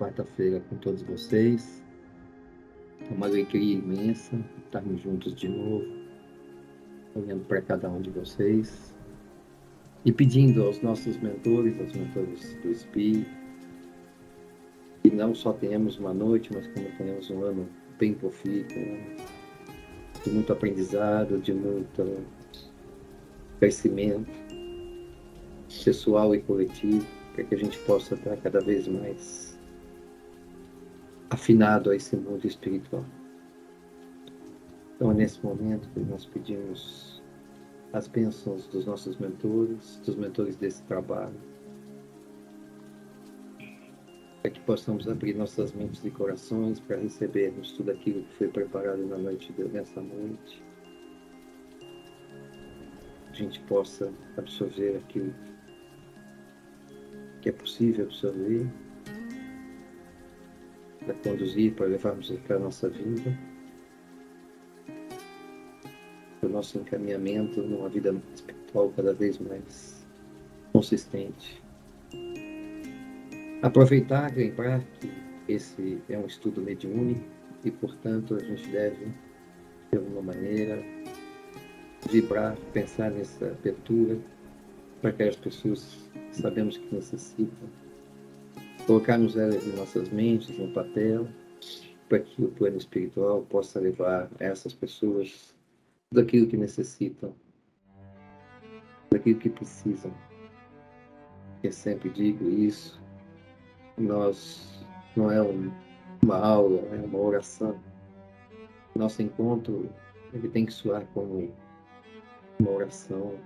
quarta-feira com todos vocês. É uma alegria imensa estarmos juntos de novo, olhando para cada um de vocês e pedindo aos nossos mentores, aos mentores do Espírito, que não só tenhamos uma noite, mas como tenhamos um ano bem profícuo, de muito aprendizado, de muito crescimento pessoal e coletivo, para que a gente possa estar cada vez mais afinado a esse mundo espiritual. Então é nesse momento que nós pedimos as bênçãos dos nossos mentores, dos mentores desse trabalho, para que possamos abrir nossas mentes e corações para recebermos tudo aquilo que foi preparado nessa noite. A gente possa absorver aquilo que é possível absorver, para conduzir, para levarmos para a nossa vida, para o nosso encaminhamento numa vida espiritual cada vez mais consistente. Aproveitar e lembrar que esse é um estudo mediúnico e, portanto, a gente deve, de alguma maneira, vibrar, pensar nessa abertura para aquelas pessoas que sabemos que necessitam, colocarmos elas em nossas mentes, no papel, para que o plano espiritual possa levar a essas pessoas tudo aquilo que necessitam, tudo aquilo que precisam. Eu sempre digo isso, nós não é uma aula, é uma oração. Nosso encontro ele tem que soar como uma oração,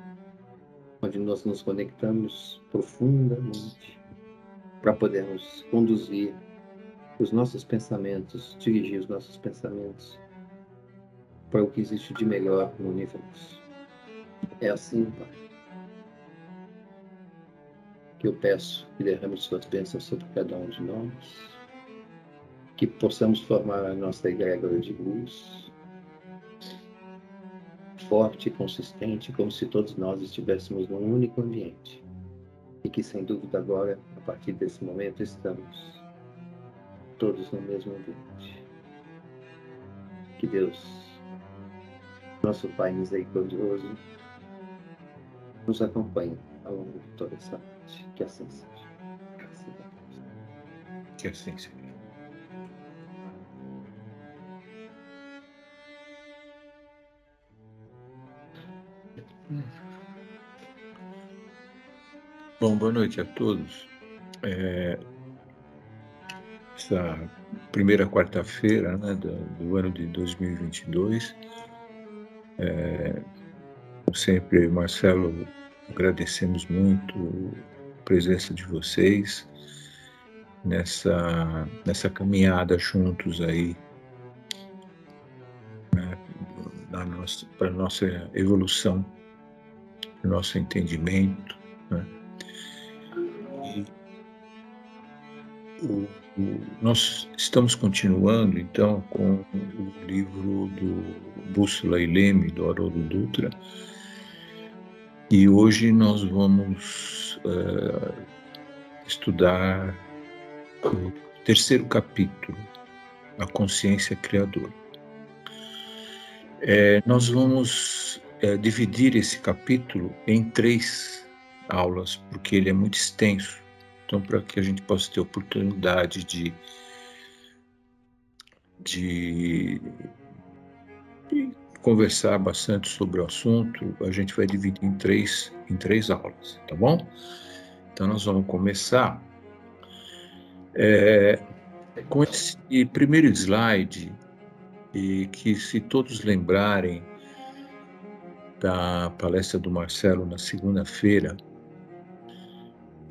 onde nós nos conectamos profundamente para podermos conduzir os nossos pensamentos, dirigir os nossos pensamentos para o que existe de melhor no universo. É assim, Pai, que eu peço que derrame suas bênçãos sobre cada um de nós, que possamos formar a nossa egrégora de luz, forte e consistente, como se todos nós estivéssemos num único ambiente. E que, sem dúvida, agora, a partir desse momento, estamos todos no mesmo ambiente. Que Deus, nosso Pai misericordioso, nos acompanhe ao longo de toda essa noite. Que assim seja. Graças a Deus. Que assim seja. Bom, boa noite a todos. Essa primeira quarta-feira, né, do ano de 2022. Como sempre, Marcelo, agradecemos muito a presença de vocês nessa caminhada juntos aí, né, para a nossa evolução, para o nosso entendimento, né? Nós estamos continuando, então, com o livro do Bússola e Leme, do Haroldo Dutra, e hoje nós vamos estudar o terceiro capítulo, a consciência criadora. Nós vamos dividir esse capítulo em 3 aulas, porque ele é muito extenso. Então, para que a gente possa ter oportunidade de conversar bastante sobre o assunto, a gente vai dividir em três aulas, tá bom? Então, nós vamos começar com esse primeiro slide, e que, se todos lembrarem da palestra do Marcelo na segunda-feira,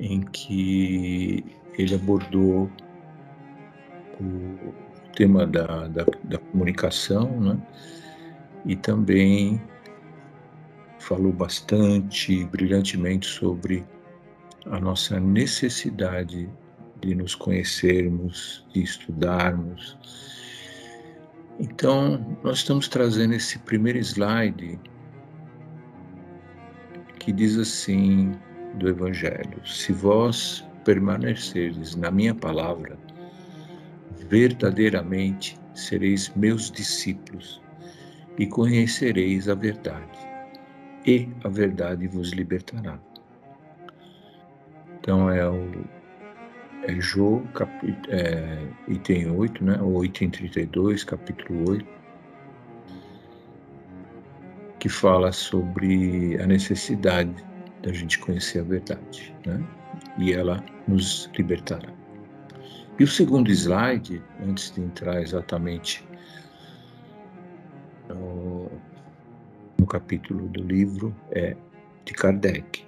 em que ele abordou o tema da comunicação, né? E também falou bastante, brilhantemente, sobre a nossa necessidade de nos conhecermos e estudarmos. Então, nós estamos trazendo esse primeiro slide que diz assim, do Evangelho: se vós permanecerdes na minha palavra, verdadeiramente sereis meus discípulos e conhecereis a verdade, e a verdade vos libertará. Então é Jó, item 8, né? Ou item 32, capítulo 8, que fala sobre a necessidade da gente conhecer a verdade, né? E ela nos libertará. E o segundo slide, antes de entrar exatamente no capítulo do livro, é de Kardec.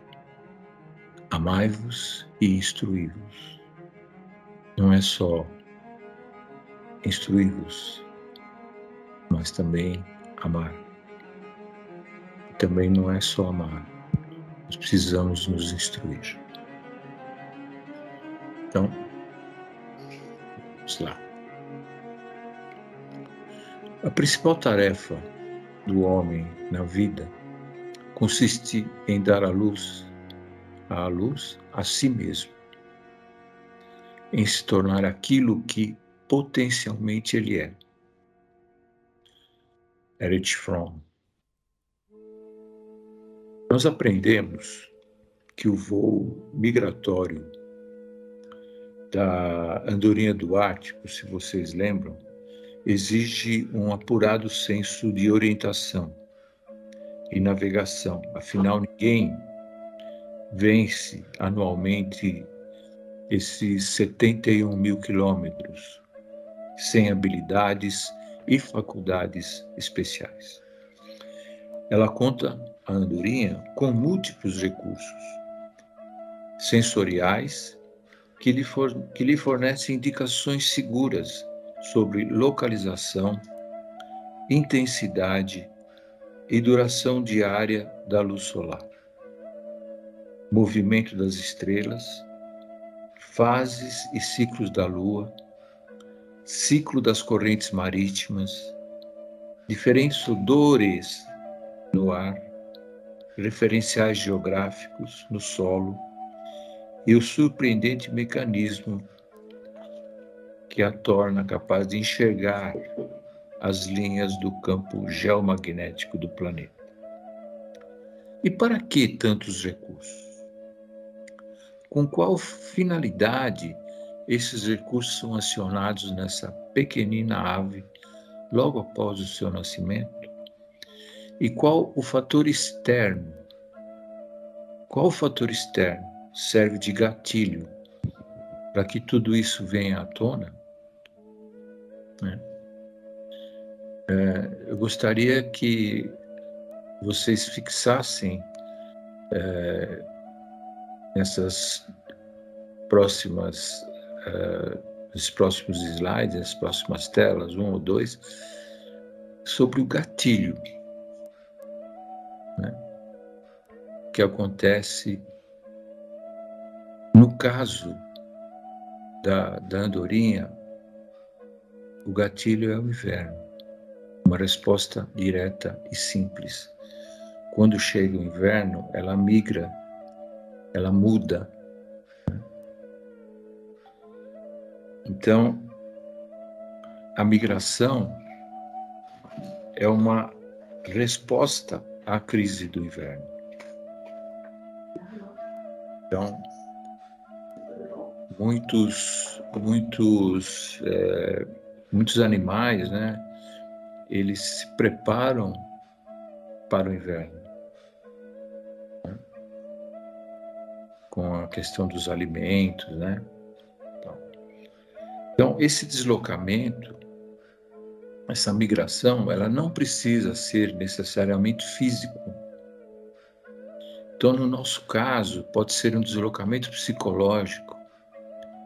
Amai-vos e instruí-vos. Não é só instruí-vos, mas também amar. E também não é só amar, nós precisamos nos instruir. Então, vamos lá. A principal tarefa do homem na vida consiste em dar à luz a si mesmo, em se tornar aquilo que potencialmente ele é. Erich Fromm. Nós aprendemos que o voo migratório da andorinha do Ártico, se vocês lembram, exige um apurado senso de orientação e navegação. Afinal, ninguém vence anualmente esses 71 mil quilômetros sem habilidades e faculdades especiais. Ela conta, a andorinha, com múltiplos recursos sensoriais que lhe fornecem indicações seguras sobre localização, intensidade e duração diária da luz solar, movimento das estrelas, fases e ciclos da Lua, ciclo das correntes marítimas, diferentes odores no ar, referenciais geográficos no solo e o surpreendente mecanismo que a torna capaz de enxergar as linhas do campo geomagnético do planeta. E para que tantos recursos? Com qual finalidade esses recursos são acionados nessa pequenina ave logo após o seu nascimento? E qual o fator externo? Qual fator externo serve de gatilho para que tudo isso venha à tona? Eu gostaria que vocês fixassem nesses próximos slides, nas próximas telas, 1 ou 2, sobre o gatilho, né, que acontece no caso da andorinha. O gatilho é o inverno, uma resposta direta e simples. Quando chega o inverno, ela migra, ela muda. Então, a migração é uma resposta à crise do inverno. Então, muitos animais, né, eles se preparam para o inverno, né, com a questão dos alimentos, né? Então, esse deslocamento, essa migração, ela não precisa ser necessariamente físico. Então, no nosso caso, pode ser um deslocamento psicológico,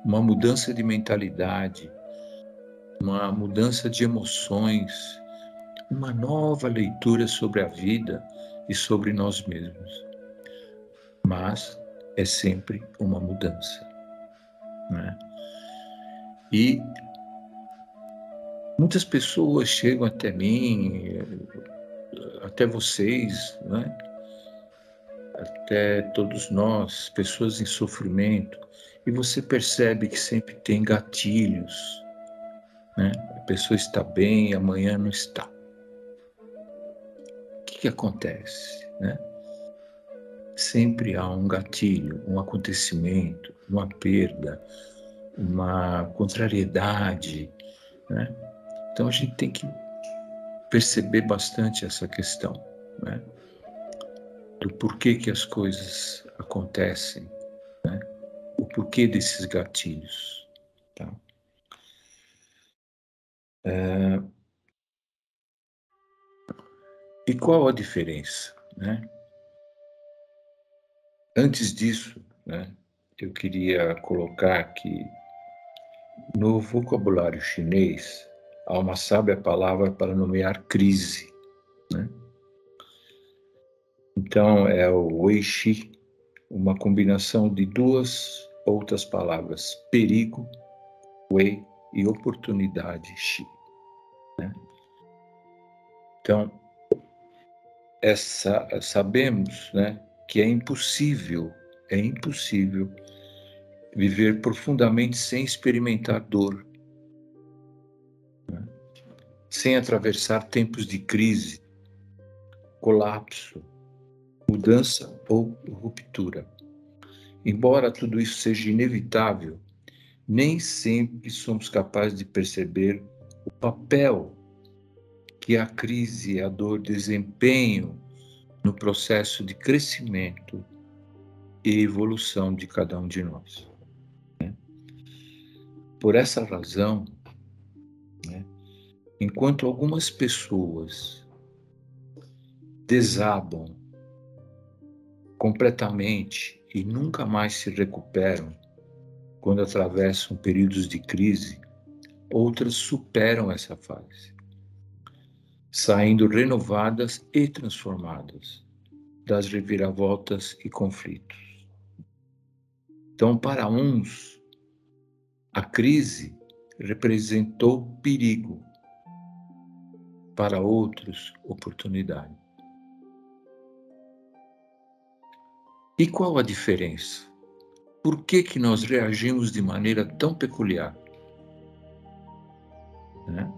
uma mudança de mentalidade, uma mudança de emoções, uma nova leitura sobre a vida e sobre nós mesmos. Mas é sempre uma mudança, né? E muitas pessoas chegam até mim, até vocês, né? Até todos nós, pessoas em sofrimento, e você percebe que sempre tem gatilhos né? A pessoa está bem, amanhã não está. O que acontece, né? Sempre há um gatilho, um acontecimento, uma perda, uma contrariedade, né? Então a gente tem que perceber bastante essa questão, né? Do porquê que as coisas acontecem, né? O porquê desses gatilhos, tá? E qual a diferença, né? Antes disso, né, eu queria colocar que no vocabulário chinês há uma sábia palavra para nomear crise, né? Então é o Weiqi, uma combinação de duas outras palavras, perigo, Wei, e oportunidade, Xi, né? Então, sabemos, né, que é impossível viver profundamente sem experimentar dor, né? Sem atravessar tempos de crise, colapso, mudança ou ruptura. Embora tudo isso seja inevitável, nem sempre somos capazes de perceber o papel que a crise e a dor desempenham no processo de crescimento e evolução de cada um de nós. Por essa razão, né, enquanto algumas pessoas desabam completamente e nunca mais se recuperam quando atravessam períodos de crise, outras superam essa fase, saindo renovadas e transformadas das reviravoltas e conflitos. Então, para uns, a crise representou perigo, para outros, oportunidade. E qual a diferença? Por que nós reagimos de maneira tão peculiar, né?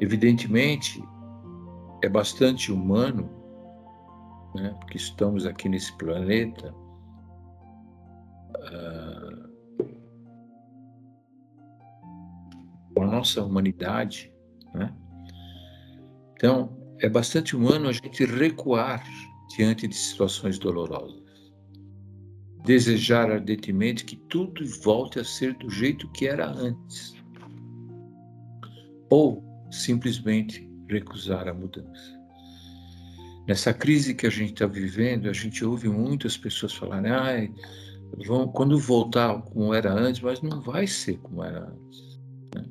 Evidentemente, é bastante humano, né, porque estamos aqui nesse planeta, com a nossa humanidade, né? Então, é bastante humano a gente recuar diante de situações dolorosas. Desejar ardentemente que tudo volte a ser do jeito que era antes. Ou simplesmente recusar a mudança. Nessa crise que a gente está vivendo, a gente ouve muitas pessoas falarem, quando voltar como era antes, mas não vai ser como era antes, né?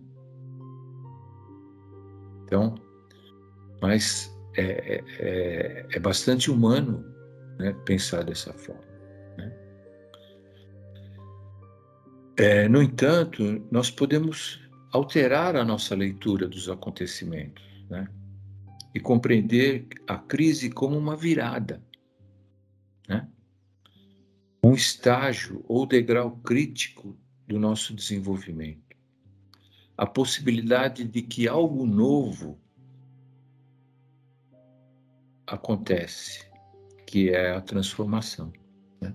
Então, mas é bastante humano, né, pensar dessa forma, né? No entanto, nós podemos alterar a nossa leitura dos acontecimentos, né? E compreender a crise como uma virada, né? Um estágio ou degrau crítico do nosso desenvolvimento. A possibilidade de que algo novo acontece, que é a transformação, né?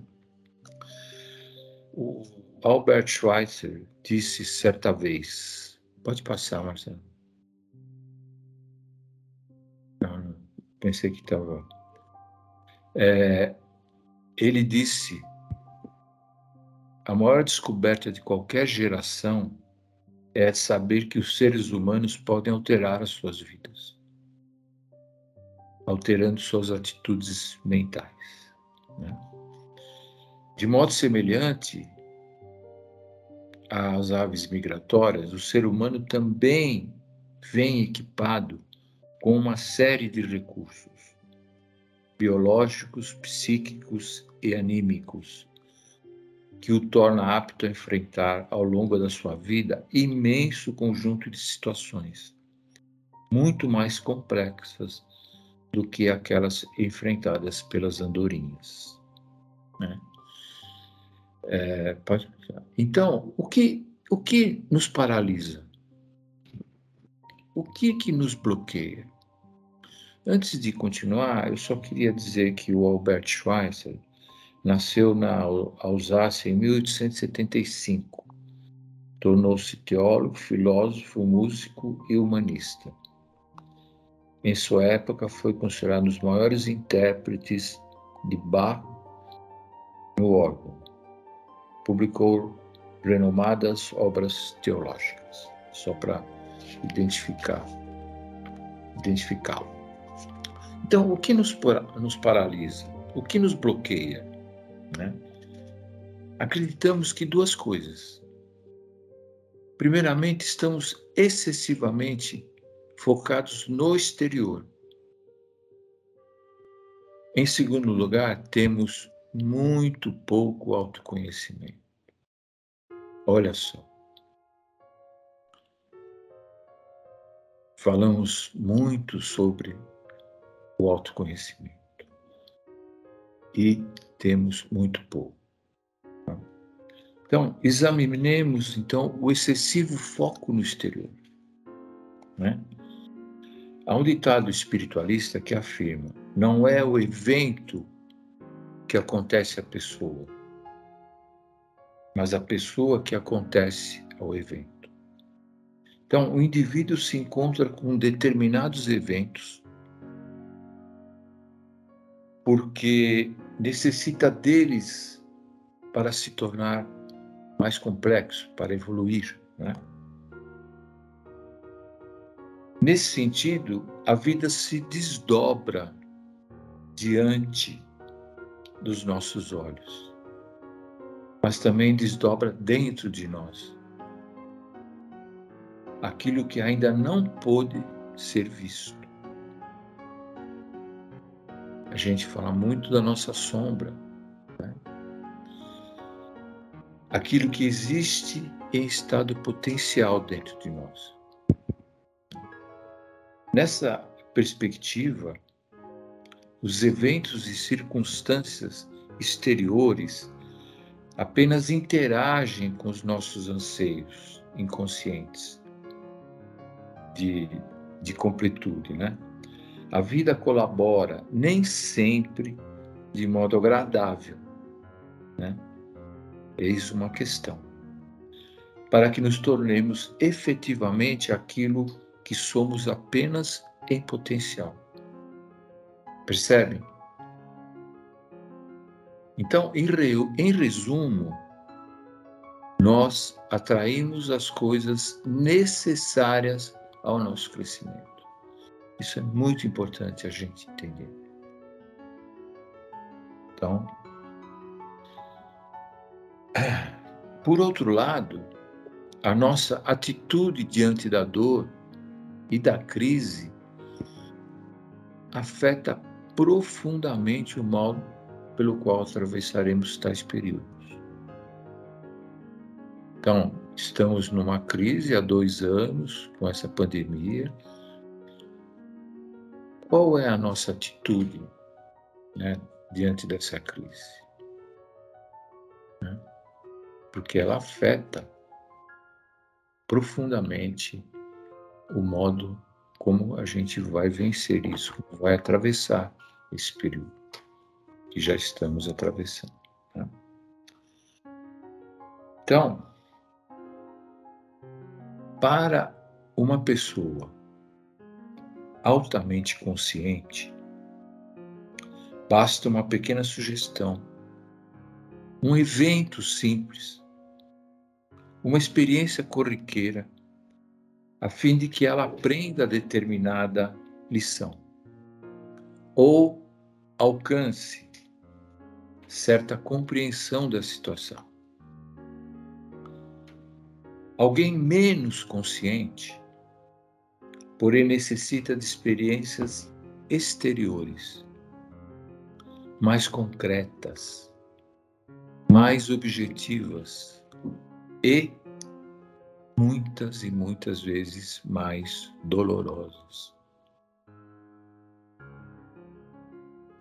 O Albert Schweitzer disse certa vez, pode passar, Marcelo. Não, pensei que estava. Ele disse: a maior descoberta de qualquer geração é saber que os seres humanos podem alterar as suas vidas, alterando suas atitudes mentais, né? De modo semelhante às aves migratórias, o ser humano também vem equipado com uma série de recursos biológicos, psíquicos e anímicos que o torna apto a enfrentar ao longo da sua vida imenso conjunto de situações, muito mais complexas do que aquelas enfrentadas pelas andorinhas, né? Então, o que nos paralisa, o que nos bloqueia? Antes de continuar, eu só queria dizer que o Albert Schweitzer nasceu na Alsácia em 1875. Tornou-se teólogo, filósofo, músico e humanista. Em sua época, foi considerado um dos maiores intérpretes de Bach no órgão. Publicou renomadas obras teológicas, só para identificá-lo. Então, o que nos paralisa? O que nos bloqueia? Né? Acreditamos que duas coisas. Primeiramente, estamos excessivamente focados no exterior. Em segundo lugar, temos muito pouco autoconhecimento. Olha só. Falamos muito sobre o autoconhecimento e temos muito pouco. Então, examinemos então o excessivo foco no exterior, né? Há um ditado espiritualista que afirma: não é o evento que acontece à pessoa, mas a pessoa que acontece ao evento. Então, o indivíduo se encontra com determinados eventos porque necessita deles para se tornar mais complexo, para evoluir, né? Nesse sentido, a vida se desdobra diante dos nossos olhos, mas também desdobra dentro de nós aquilo que ainda não pôde ser visto. A gente fala muito da nossa sombra, né? Aquilo que existe em estado potencial dentro de nós. Nessa perspectiva, os eventos e circunstâncias exteriores apenas interagem com os nossos anseios inconscientes de completude, né? A vida colabora nem sempre de modo agradável, né? Eis uma questão. Para que nos tornemos efetivamente aquilo que somos apenas em potencial. Percebem? Então, em resumo, nós atraímos as coisas necessárias ao nosso crescimento. Isso é muito importante a gente entender. Então, por outro lado, a nossa atitude diante da dor e da crise afeta profundamente o modo pelo qual atravessaremos tais períodos. Então, estamos numa crise há 2 anos, com essa pandemia. Qual é a nossa atitude, né, diante dessa crise? Né? Porque ela afeta profundamente o modo como a gente vai vencer isso, como vai atravessar esse período que já estamos atravessando. Né? Então, para uma pessoa altamente consciente, basta uma pequena sugestão, um evento simples, uma experiência corriqueira, a fim de que ela aprenda determinada lição ou alcance certa compreensão da situação. Alguém menos consciente, porém necessita de experiências exteriores, mais concretas, mais objetivas e muitas vezes mais dolorosas,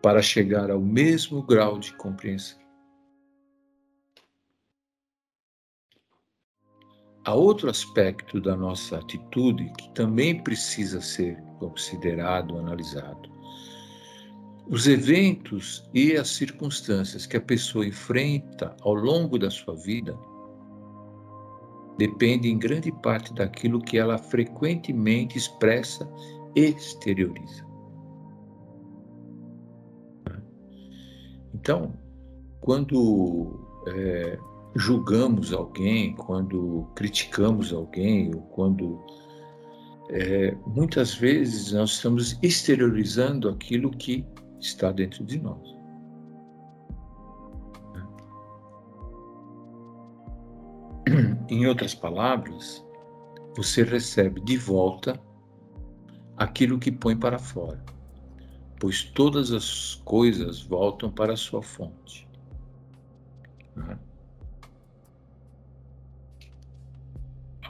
para chegar ao mesmo grau de compreensão. há outro aspecto da nossa atitude que também precisa ser considerado, analisado. Os eventos e as circunstâncias que a pessoa enfrenta ao longo da sua vida dependem em grande parte daquilo que ela frequentemente expressa e exterioriza. Então, quando julgamos alguém, quando criticamos alguém, ou quando muitas vezes nós estamos exteriorizando aquilo que está dentro de nós. Em outras palavras, você recebe de volta aquilo que põe para fora, pois todas as coisas voltam para a sua fonte.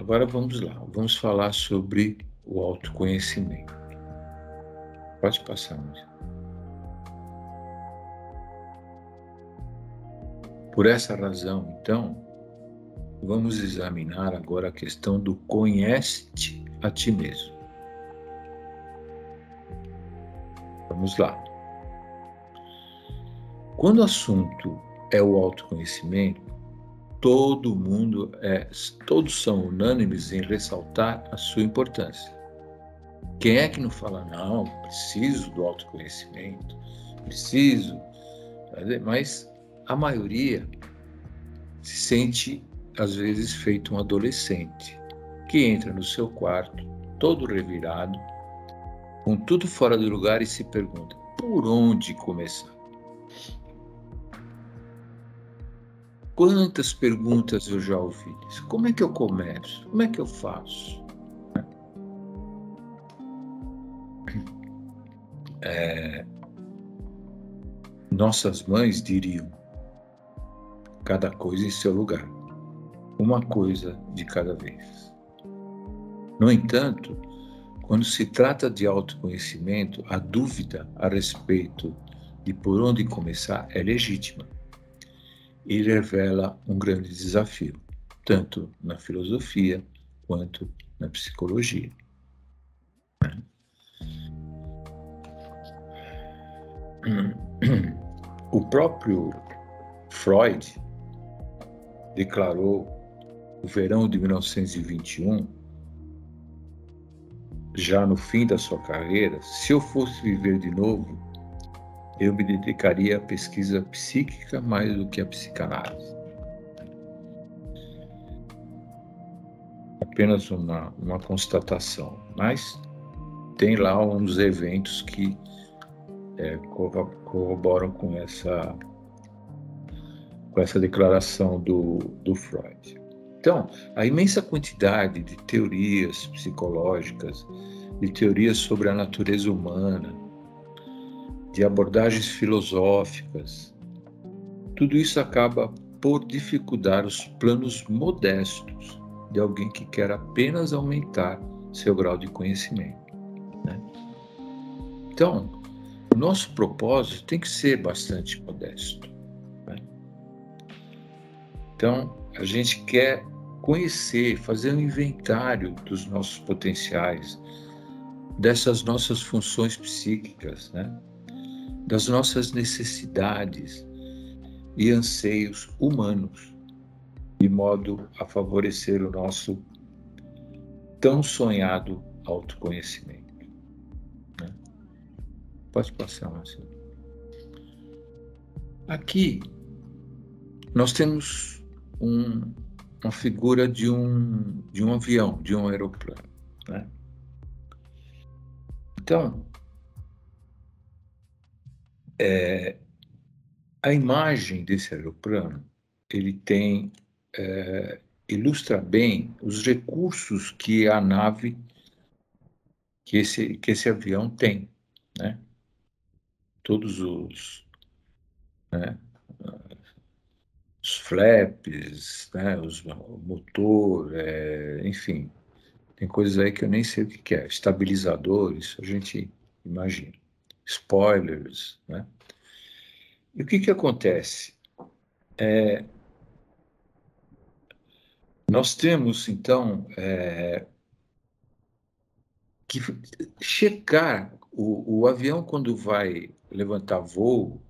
Agora vamos lá, vamos falar sobre o autoconhecimento. Pode passar, música. Por essa razão, então, vamos examinar agora a questão do conhece-te a ti mesmo. Vamos lá. Quando o assunto é o autoconhecimento, todos são unânimes em ressaltar a sua importância. Quem é que não fala, não, preciso do autoconhecimento, preciso, mas a maioria se sente, às vezes, feito um adolescente, que entra no seu quarto, todo revirado, com tudo fora do lugar e se pergunta, por onde começar? Quantas perguntas eu já ouvi? Como é que eu começo? Como é que eu faço? Nossas mães diriam, cada coisa em seu lugar, uma coisa de cada vez. No entanto, quando se trata de autoconhecimento, a dúvida a respeito de por onde começar é legítima e revela um grande desafio, tanto na filosofia quanto na psicologia. O próprio Freud declarou no verão de 1921, já no fim da sua carreira, se eu fosse viver de novo, eu me dedicaria à pesquisa psíquica mais do que à psicanálise. Apenas uma constatação, mas tem lá uns eventos que corroboram com essa declaração do Freud. Então, a imensa quantidade de teorias psicológicas, de teorias sobre a natureza humana, de abordagens filosóficas, tudo isso acaba por dificultar os planos modestos de alguém que quer apenas aumentar seu grau de conhecimento, né? Então, o nosso propósito tem que ser bastante modesto, né? Então, a gente quer conhecer, fazer um inventário dos nossos potenciais, dessas nossas funções psíquicas, né? Das nossas necessidades e anseios humanos, de modo a favorecer o nosso tão sonhado autoconhecimento, né? Pode passar, Marcelo. Aqui, nós temos uma figura de um avião, de um aeroplano, né? Então, a imagem desse aeroplano, ele ilustra bem os recursos que a nave, que esse avião tem, né? Todos os flaps, né? O motor, enfim, tem coisas aí que eu nem sei o que é. Estabilizadores, a gente imagina. Spoilers, né? E o que acontece? nós temos, então, que checar o avião quando vai levantar voo,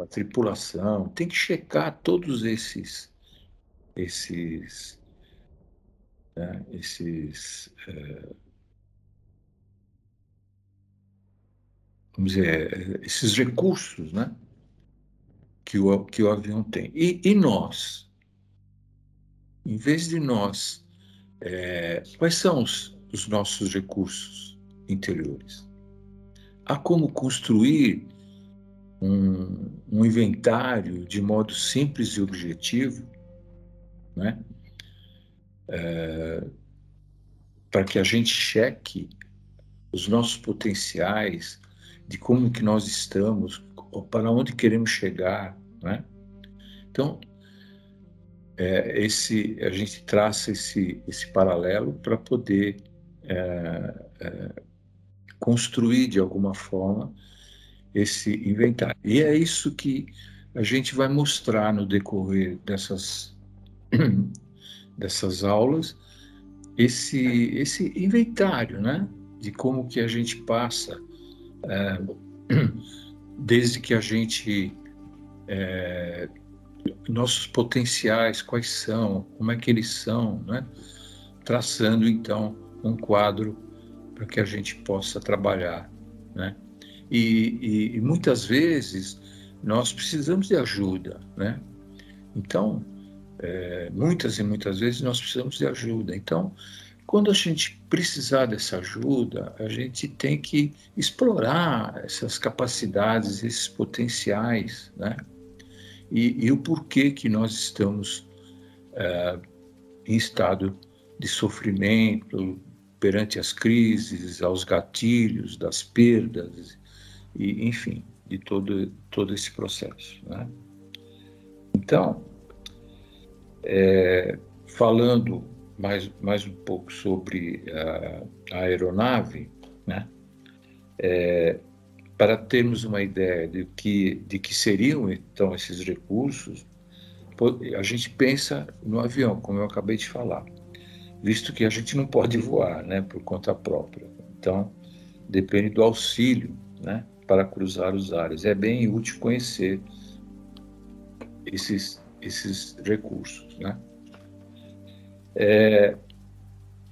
a tripulação, tem que checar todos esses, né, vamos dizer, esses recursos, né, que o avião tem. E nós, em vez de nós, quais são os nossos recursos interiores? Há como construir um inventário de modo simples e objetivo, né, para que a gente cheque os nossos potenciais, de como que nós estamos, para onde queremos chegar, né? Então, a gente traça esse paralelo para poder construir, de alguma forma, esse inventário. E é isso que a gente vai mostrar no decorrer dessas aulas, esse inventário, né? De como que a gente passa, desde que a gente, nossos potenciais, quais são, como é que eles são, né? Traçando, então, um quadro para que a gente possa trabalhar, né? E muitas vezes nós precisamos de ajuda, né? Então, muitas e muitas vezes nós precisamos de ajuda. Então, quando a gente precisar dessa ajuda, a gente tem que explorar essas capacidades, esses potenciais, né? E o porquê que nós estamos em estado de sofrimento perante as crises, aos gatilhos das perdas, e, enfim, de todo esse processo, né? Então, falando mais um pouco sobre a aeronave, né? Para termos uma ideia de que seriam, então, esses recursos, a gente pensa no avião, como eu acabei de falar, visto que a gente não pode voar, né, por conta própria. Então, depende do auxílio, né, para cruzar os ares. É bem útil conhecer esses recursos, né?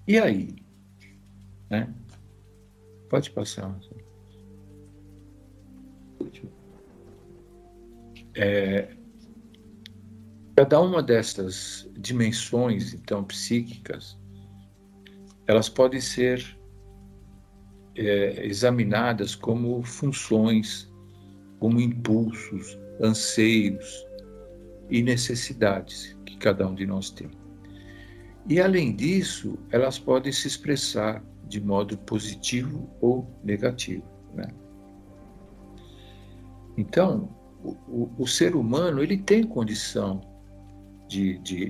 E aí, né? Pode passar. Cada uma dessas dimensões, então, psíquicas, elas podem ser examinadas como funções, como impulsos, anseios e necessidades que cada um de nós tem. E, além disso, elas podem se expressar de modo positivo ou negativo, né? Então, o ser humano, ele tem condição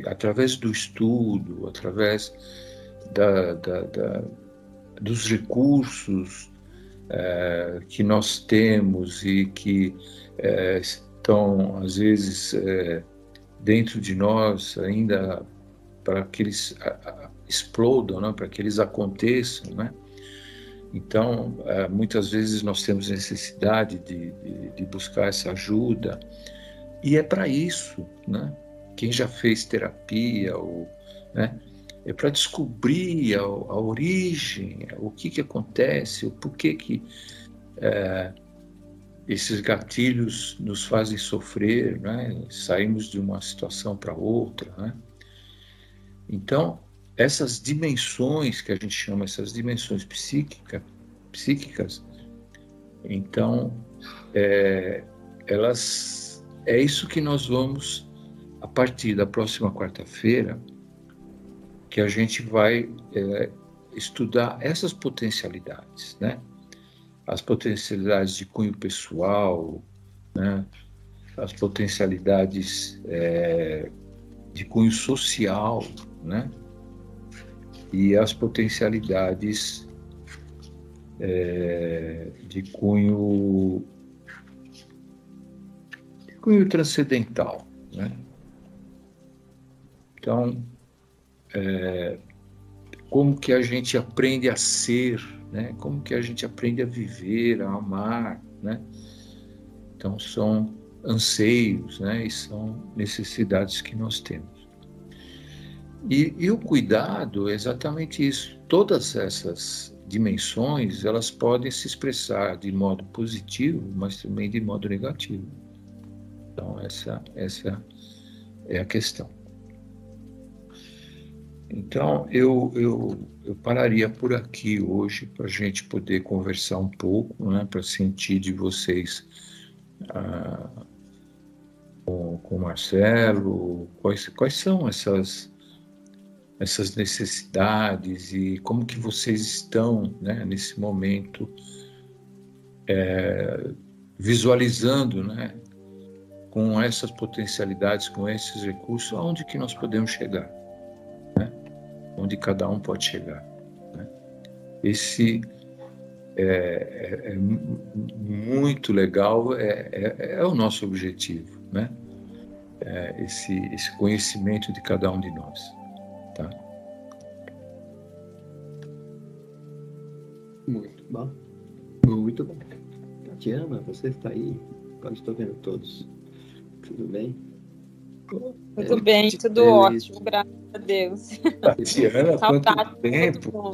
através do estudo, através dos recursos que nós temos e que estão, às vezes, dentro de nós ainda, para que eles explodam, né? Para que eles aconteçam, né? Então, muitas vezes nós temos necessidade de buscar essa ajuda, e é para isso, né? Quem já fez terapia, né? É para descobrir a origem, o que acontece, o porquê que esses gatilhos nos fazem sofrer, né? Saímos de uma situação para outra, né? Então, essas dimensões que a gente chama, essas dimensões psíquicas, então, é isso que nós vamos, a partir da próxima quarta-feira, que a gente vai estudar essas potencialidades, né? As potencialidades de cunho pessoal, né? As potencialidades de cunho social, né? E as potencialidades de cunho transcendental, né? Então, como que a gente aprende a ser, né? Como que a gente aprende a viver, a amar, né? Então, são anseios, né? E são necessidades que nós temos. E o cuidado é exatamente isso. Todas essas dimensões, elas podem se expressar de modo positivo, mas também de modo negativo. Então, essa é a questão. Então, eu pararia por aqui hoje para a gente poder conversar um pouco, né, para sentir de vocês com o Marcelo, quais são essas necessidades e como que vocês estão, né, nesse momento visualizando, né, com essas potencialidades, com esses recursos, aonde que nós podemos chegar, né? Onde cada um pode chegar, né? Esse é muito legal, é o nosso objetivo, né? Esse conhecimento de cada um de nós, tá? Muito bom. Muito bom. Tatiana, você está aí? Agora estou vendo todos. Tudo bem? Tudo bem, tudo ótimo, graças a Deus. Tatiana, quanto tempo?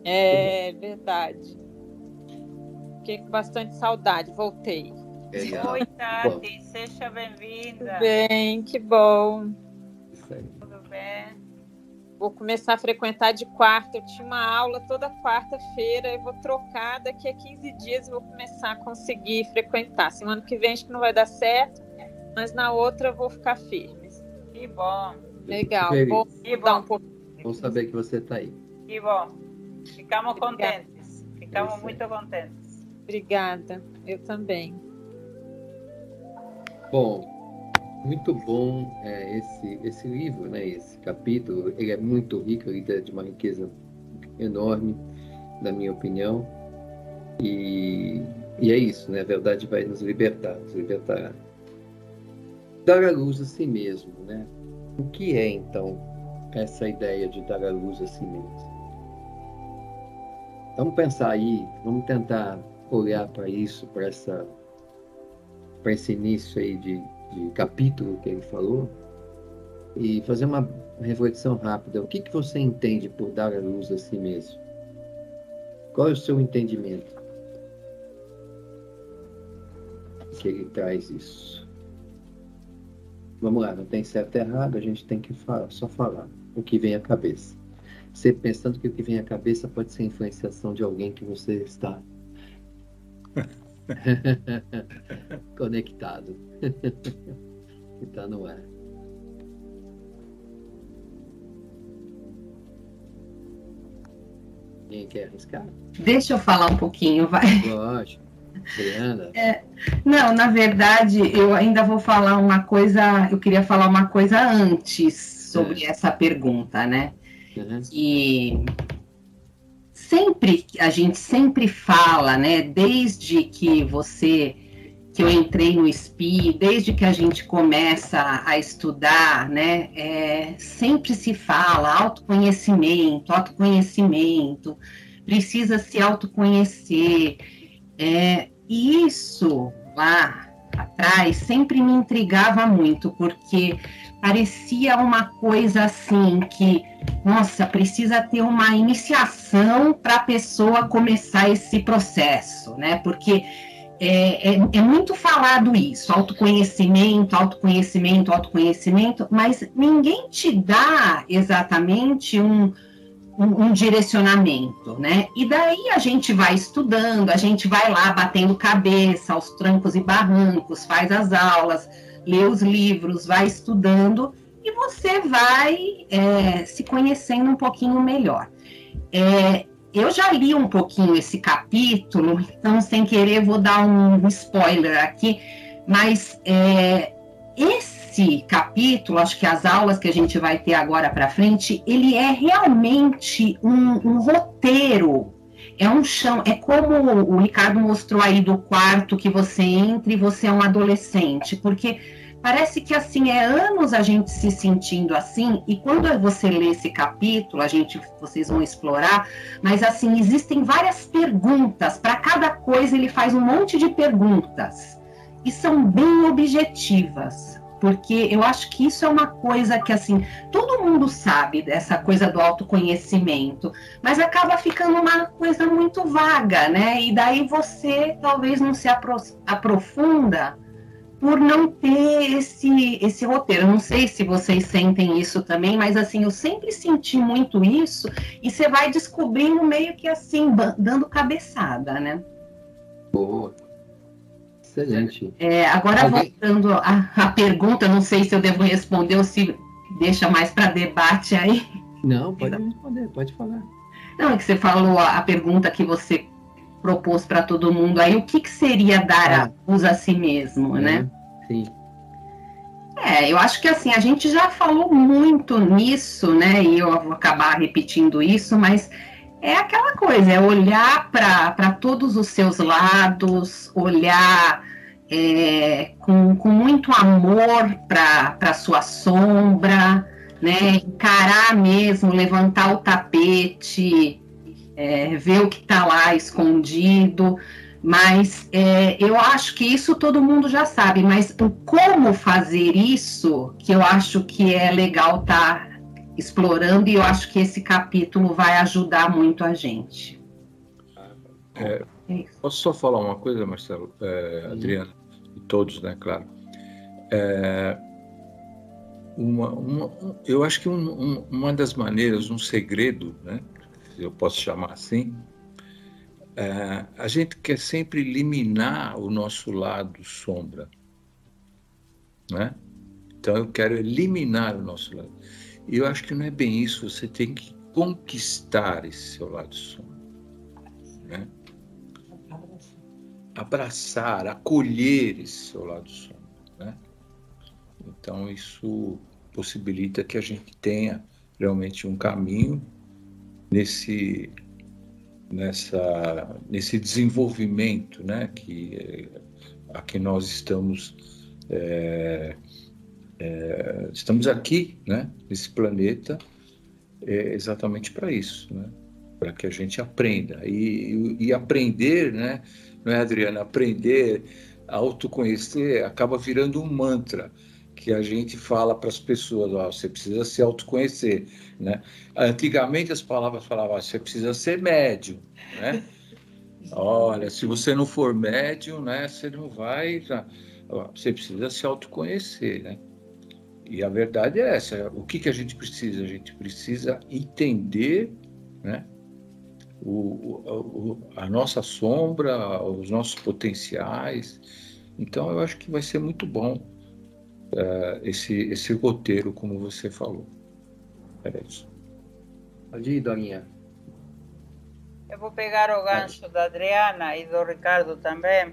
É verdade. Fiquei com bastante saudade, voltei. Legal. Oi, Tati, seja bem-vinda. Tudo bem, que bom. Isso aí. Tudo bem? Vou começar a frequentar de quarta. Eu tinha uma aula toda quarta-feira. Eu vou trocar daqui a 15 dias e vou começar a conseguir frequentar. Semana que vem acho que não vai dar certo, mas na outra eu vou ficar firme. Que bom. Legal. Feliz. Vou mudar um pouco. Bom saber que você está aí. Que bom. Ficamos Obrigada. contentes. Ficamos Isso. muito contentes. Obrigada. Eu também. Bom, muito bom esse livro, né? Esse capítulo. Ele é muito rico, ele é de uma riqueza enorme, na minha opinião. E é isso, né? A verdade vai nos libertar, dar à luz a si mesmo, né? O que é, então, essa ideia de dar à luz a si mesmo? Vamos pensar aí, vamos tentar olhar para isso, para esse início aí de capítulo que ele falou, e fazer uma reflexão rápida. O que você entende por dar à luz a si mesmo? Qual é o seu entendimento que ele traz isso? Vamos lá, não tem certo e errado, a gente tem que só falar o que vem à cabeça. Você pensando que o que vem à cabeça pode ser influenciação de alguém que você está conectado. Está no ar. Quem quer arriscar? Deixa eu falar um pouquinho, vai. Lógico. Adriana? Não, na verdade, eu ainda vou falar uma coisa, eu queria falar uma coisa antes sobre essa pergunta, né? Uhum. E a gente sempre fala, né? Desde que eu entrei no SPI, desde que a gente começa a estudar, né? Sempre se fala autoconhecimento, precisa se autoconhecer. E isso lá atrás sempre me intrigava muito, porque parecia uma coisa assim que, nossa, precisa ter uma iniciação para a pessoa começar esse processo, né? Porque é muito falado isso, autoconhecimento, mas ninguém te dá exatamente um direcionamento, né? E daí a gente vai estudando, a gente vai lá batendo cabeça aos trancos e barrancos, faz as aulas, lê os livros, vai estudando e você vai se conhecendo um pouquinho melhor. Eu já li um pouquinho esse capítulo, então sem querer vou dar um spoiler aqui, mas esse capítulo, acho que as aulas que a gente vai ter agora para frente, ele é realmente um roteiro, é um chão, é como o Ricardo mostrou aí do quarto que você entra e você é um adolescente, porque Parece que assim, é anos a gente se sentindo assim, e quando você lê esse capítulo, vocês vão explorar, mas assim, existem várias perguntas, para cada coisa ele faz um monte de perguntas, e são bem objetivas, porque eu acho que isso é uma coisa que assim, todo mundo sabe dessa coisa do autoconhecimento, mas acaba ficando uma coisa muito vaga, né? E daí você talvez não se aprofunda por não ter esse roteiro. Eu não sei se vocês sentem isso também, mas assim, eu sempre senti muito isso, e você vai descobrindo meio que assim, dando cabeçada, né? Boa. Excelente. Agora, voltando à pergunta, não sei se eu devo responder ou se deixa mais para debate aí. Não, pode responder, pode falar. Não, é que você falou a pergunta que você propôs para todo mundo aí, o que seria dar a luz a si mesmo, né? Sim. Eu acho que assim, a gente já falou muito nisso, né? E eu vou acabar repetindo isso, mas é aquela coisa, é olhar para todos os seus lados, olhar com muito amor para a sua sombra, né? Encarar mesmo, levantar o tapete, ver o que está lá escondido, mas eu acho que isso todo mundo já sabe, mas o como fazer isso, que eu acho que é legal estar explorando, e eu acho que esse capítulo vai ajudar muito a gente. Posso só falar uma coisa, Marcelo? Adriana, e todos, né, claro. Eu acho que uma das maneiras, um segredo, né, se eu posso chamar assim, a gente quer sempre eliminar o nosso lado sombra, né? Então eu quero eliminar o nosso lado. E eu acho que não é bem isso, você tem que conquistar esse seu lado sombra, né? Abraçar, acolher esse seu lado sombra, né? Então isso possibilita que a gente tenha realmente um caminho nesse desenvolvimento, né, a que nós estamos aqui, né, nesse planeta, exatamente para isso, né, para que a gente aprenda e aprender, né, não é, Adriana? Aprender, autoconhecer acaba virando um mantra que a gente fala para as pessoas, você precisa se autoconhecer, né? Antigamente as palavras falavam, você precisa ser médium, né? Olha, se você não for médium, né, você não vai, você precisa se autoconhecer, né? E a verdade é essa, o que a gente precisa? A gente precisa entender, né, a nossa sombra, os nossos potenciais. Então eu acho que vai ser muito bom esse roteiro, como você falou. É isso. Pode ir, Dorinha. Eu vou pegar o gancho da Adriana e do Ricardo também,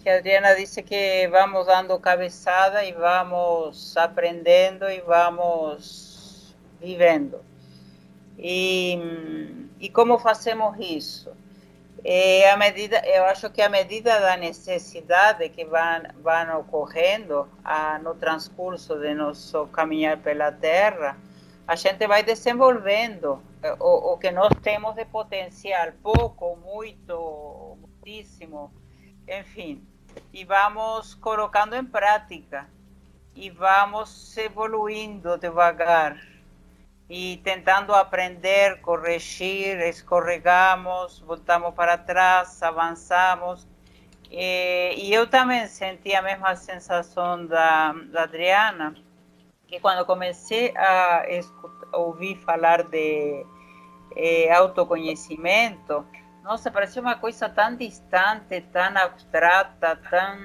que a Adriana disse que vamos dando cabeçada e vamos aprendendo e vamos vivendo. E como fazemos isso? Eu acho que à medida da necessidade que vão ocorrendo no transcurso de nosso caminhar pela Terra, a gente vai desenvolvendo o que nós temos de potencial, pouco, muito, muitíssimo, enfim, e vamos colocando em prática e vamos evoluindo devagar e tentando aprender, corrigir, escorregamos, voltamos para trás, avançamos. E eu também senti a mesma sensação da Adriana, que quando comecei a ouvir falar de autoconhecimento, nossa, parecia uma coisa tão distante, tão abstrata, tão,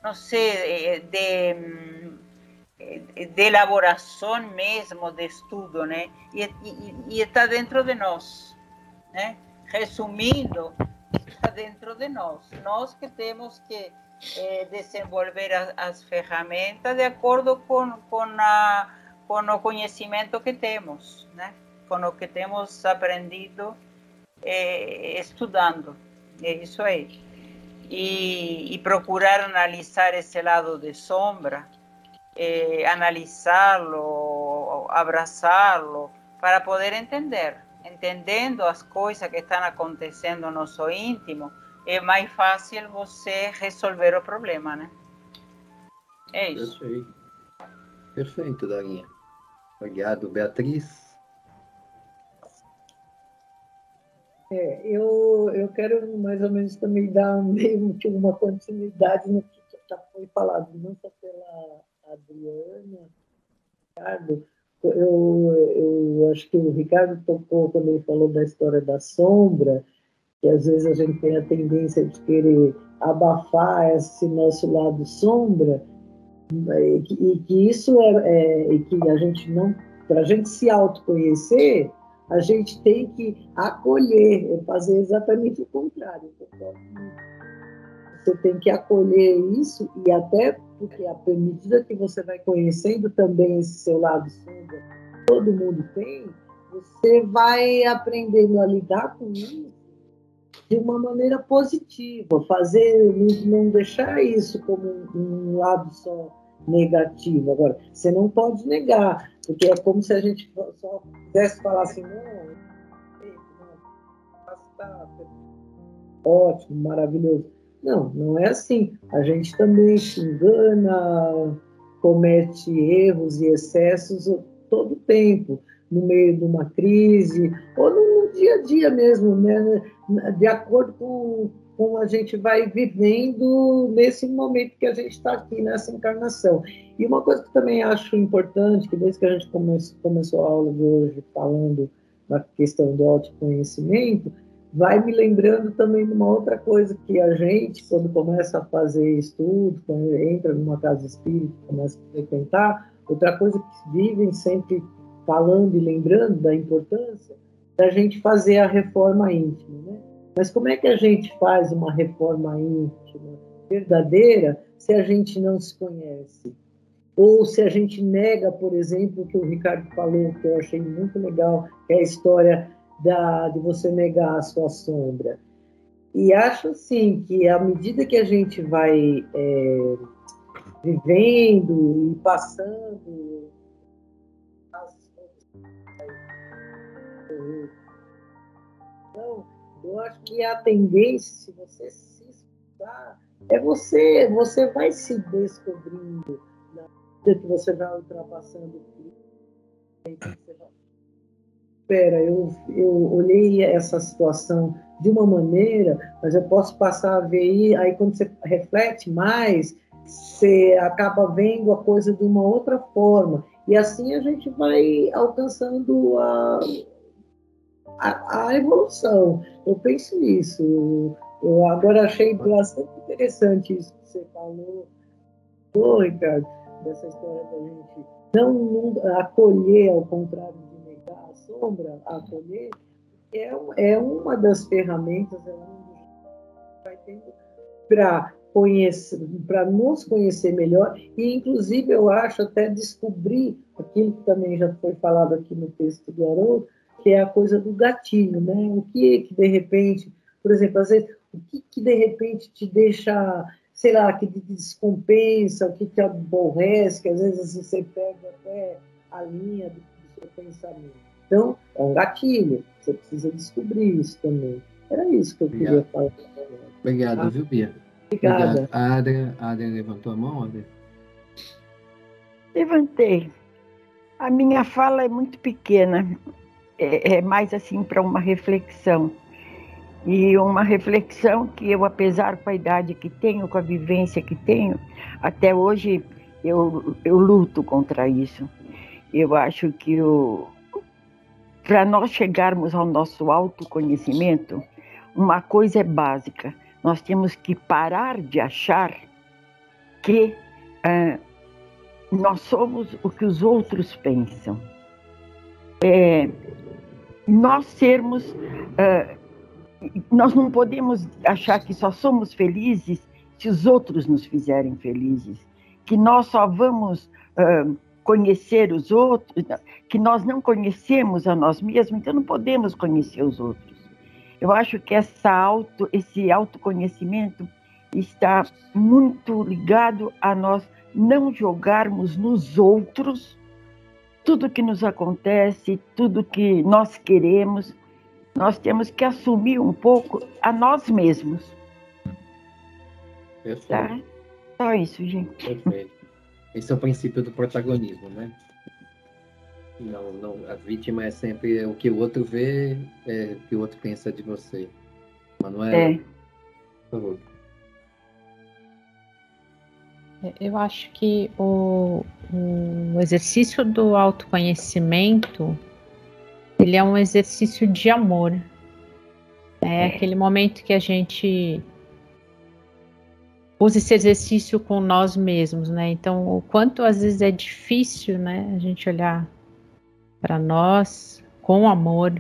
não sei, de elaboração mesmo, de estudo, né? E está dentro de nós, né? Resumindo, está dentro de nós. Nós que temos que desenvolver as ferramentas de acordo com o conhecimento que temos, né? Com o que temos aprendido estudando. É isso aí. y procurar analizar ese lado de sombra, analizarlo, abrazarlo, para poder entendendo as coisas que estão acontecendo no nosso íntimo, é mais fácil você resolver o problema, né? É isso. Perfeito. Perfeito, Dorinha. Obrigado, Beatriz. Eu quero mais ou menos também dar meio que uma continuidade no que já foi falado, não só pela Adriana, Ricardo. Eu acho que o Ricardo tocou quando ele falou da história da sombra, que às vezes a gente tem a tendência de querer abafar esse nosso lado sombra, e que isso e que a gente não, para a gente se autoconhecer, a gente tem que acolher, fazer exatamente o contrário. Você tem que acolher isso, e até porque à medida que você vai conhecendo também esse seu lado sombra, todo mundo tem, você vai aprendendo a lidar com isso de uma maneira positiva, não deixar isso como um lado só negativo. Agora, você não pode negar, porque é como se a gente só quisesse falar assim, não, está ótimo, maravilhoso. Não, não é assim. A gente também se engana, comete erros e excessos todo o tempo, no meio de uma crise, ou no dia a dia mesmo, né? De acordo com a gente vai vivendo nesse momento que a gente está aqui, nessa encarnação. E uma coisa que também acho importante, que desde que a gente começou a aula de hoje falando da questão do autoconhecimento, vai me lembrando também de uma outra coisa, que a gente, quando começa a fazer estudo, quando entra numa casa espírita, começa a frequentar, outra coisa que vivem sempre falando e lembrando da importância da gente fazer a reforma íntima, né? Mas como é que a gente faz uma reforma íntima verdadeira se a gente não se conhece? Ou se a gente nega, por exemplo, o que o Ricardo falou, que eu achei muito legal, que é a história de você negar a sua sombra. E acho, assim, que à medida que a gente vai vivendo e passando então, eu acho que a tendência, se você se escutar, você vai se descobrindo na medida que você vai ultrapassando o espera, eu olhei essa situação de uma maneira, mas eu posso passar a ver aí quando você reflete mais, você acaba vendo a coisa de uma outra forma, e assim a gente vai alcançando a evolução. Eu penso nisso. Eu agora achei bastante interessante isso que você falou, Ricardo, dessa história da gente não acolher, ao contrário de negar a sombra, acolher, é uma das ferramentas, que vai tendo para nos conhecer melhor, e inclusive eu acho até descobrir aquilo que também já foi falado aqui no texto do Haroldo, que é a coisa do gatilho, né? O que de repente, por exemplo, às vezes, o que de repente te deixa, sei lá, que te descompensa, o que te aborrece, que às vezes você pega até a linha do seu pensamento. Então, é um gatilho, você precisa descobrir isso também. Era isso que eu queria falar. Obrigado, viu, Bia? Obrigada. A Adria levantou a mão, Adria? Levantei. A minha fala é muito pequena. É mais assim para uma reflexão. E uma reflexão que eu, apesar com a idade que tenho, com a vivência que tenho, até hoje eu luto contra isso. Eu acho que para nós chegarmos ao nosso autoconhecimento, uma coisa é básica. Nós temos que parar de achar que nós somos o que os outros pensam. Nós não podemos achar que só somos felizes se os outros nos fizerem felizes, que nós só vamos conhecer os outros, que nós não conhecemos a nós mesmos, então não podemos conhecer os outros. Eu acho que esse autoconhecimento está muito ligado a nós não jogarmos nos outros tudo que nos acontece, tudo que nós queremos. Nós temos que assumir um pouco a nós mesmos. Perfeito. Tá? Só isso, gente. Perfeito. Esse é o princípio do protagonismo, né? Não, a vítima é sempre o que o outro vê, o que o outro pensa de você. Manuela, por favor. Eu acho que o exercício do autoconhecimento, ele é um exercício de amor. É aquele momento que a gente usa esse exercício com nós mesmos, né? Então, o quanto às vezes é difícil, né, a gente olhar para nós com amor,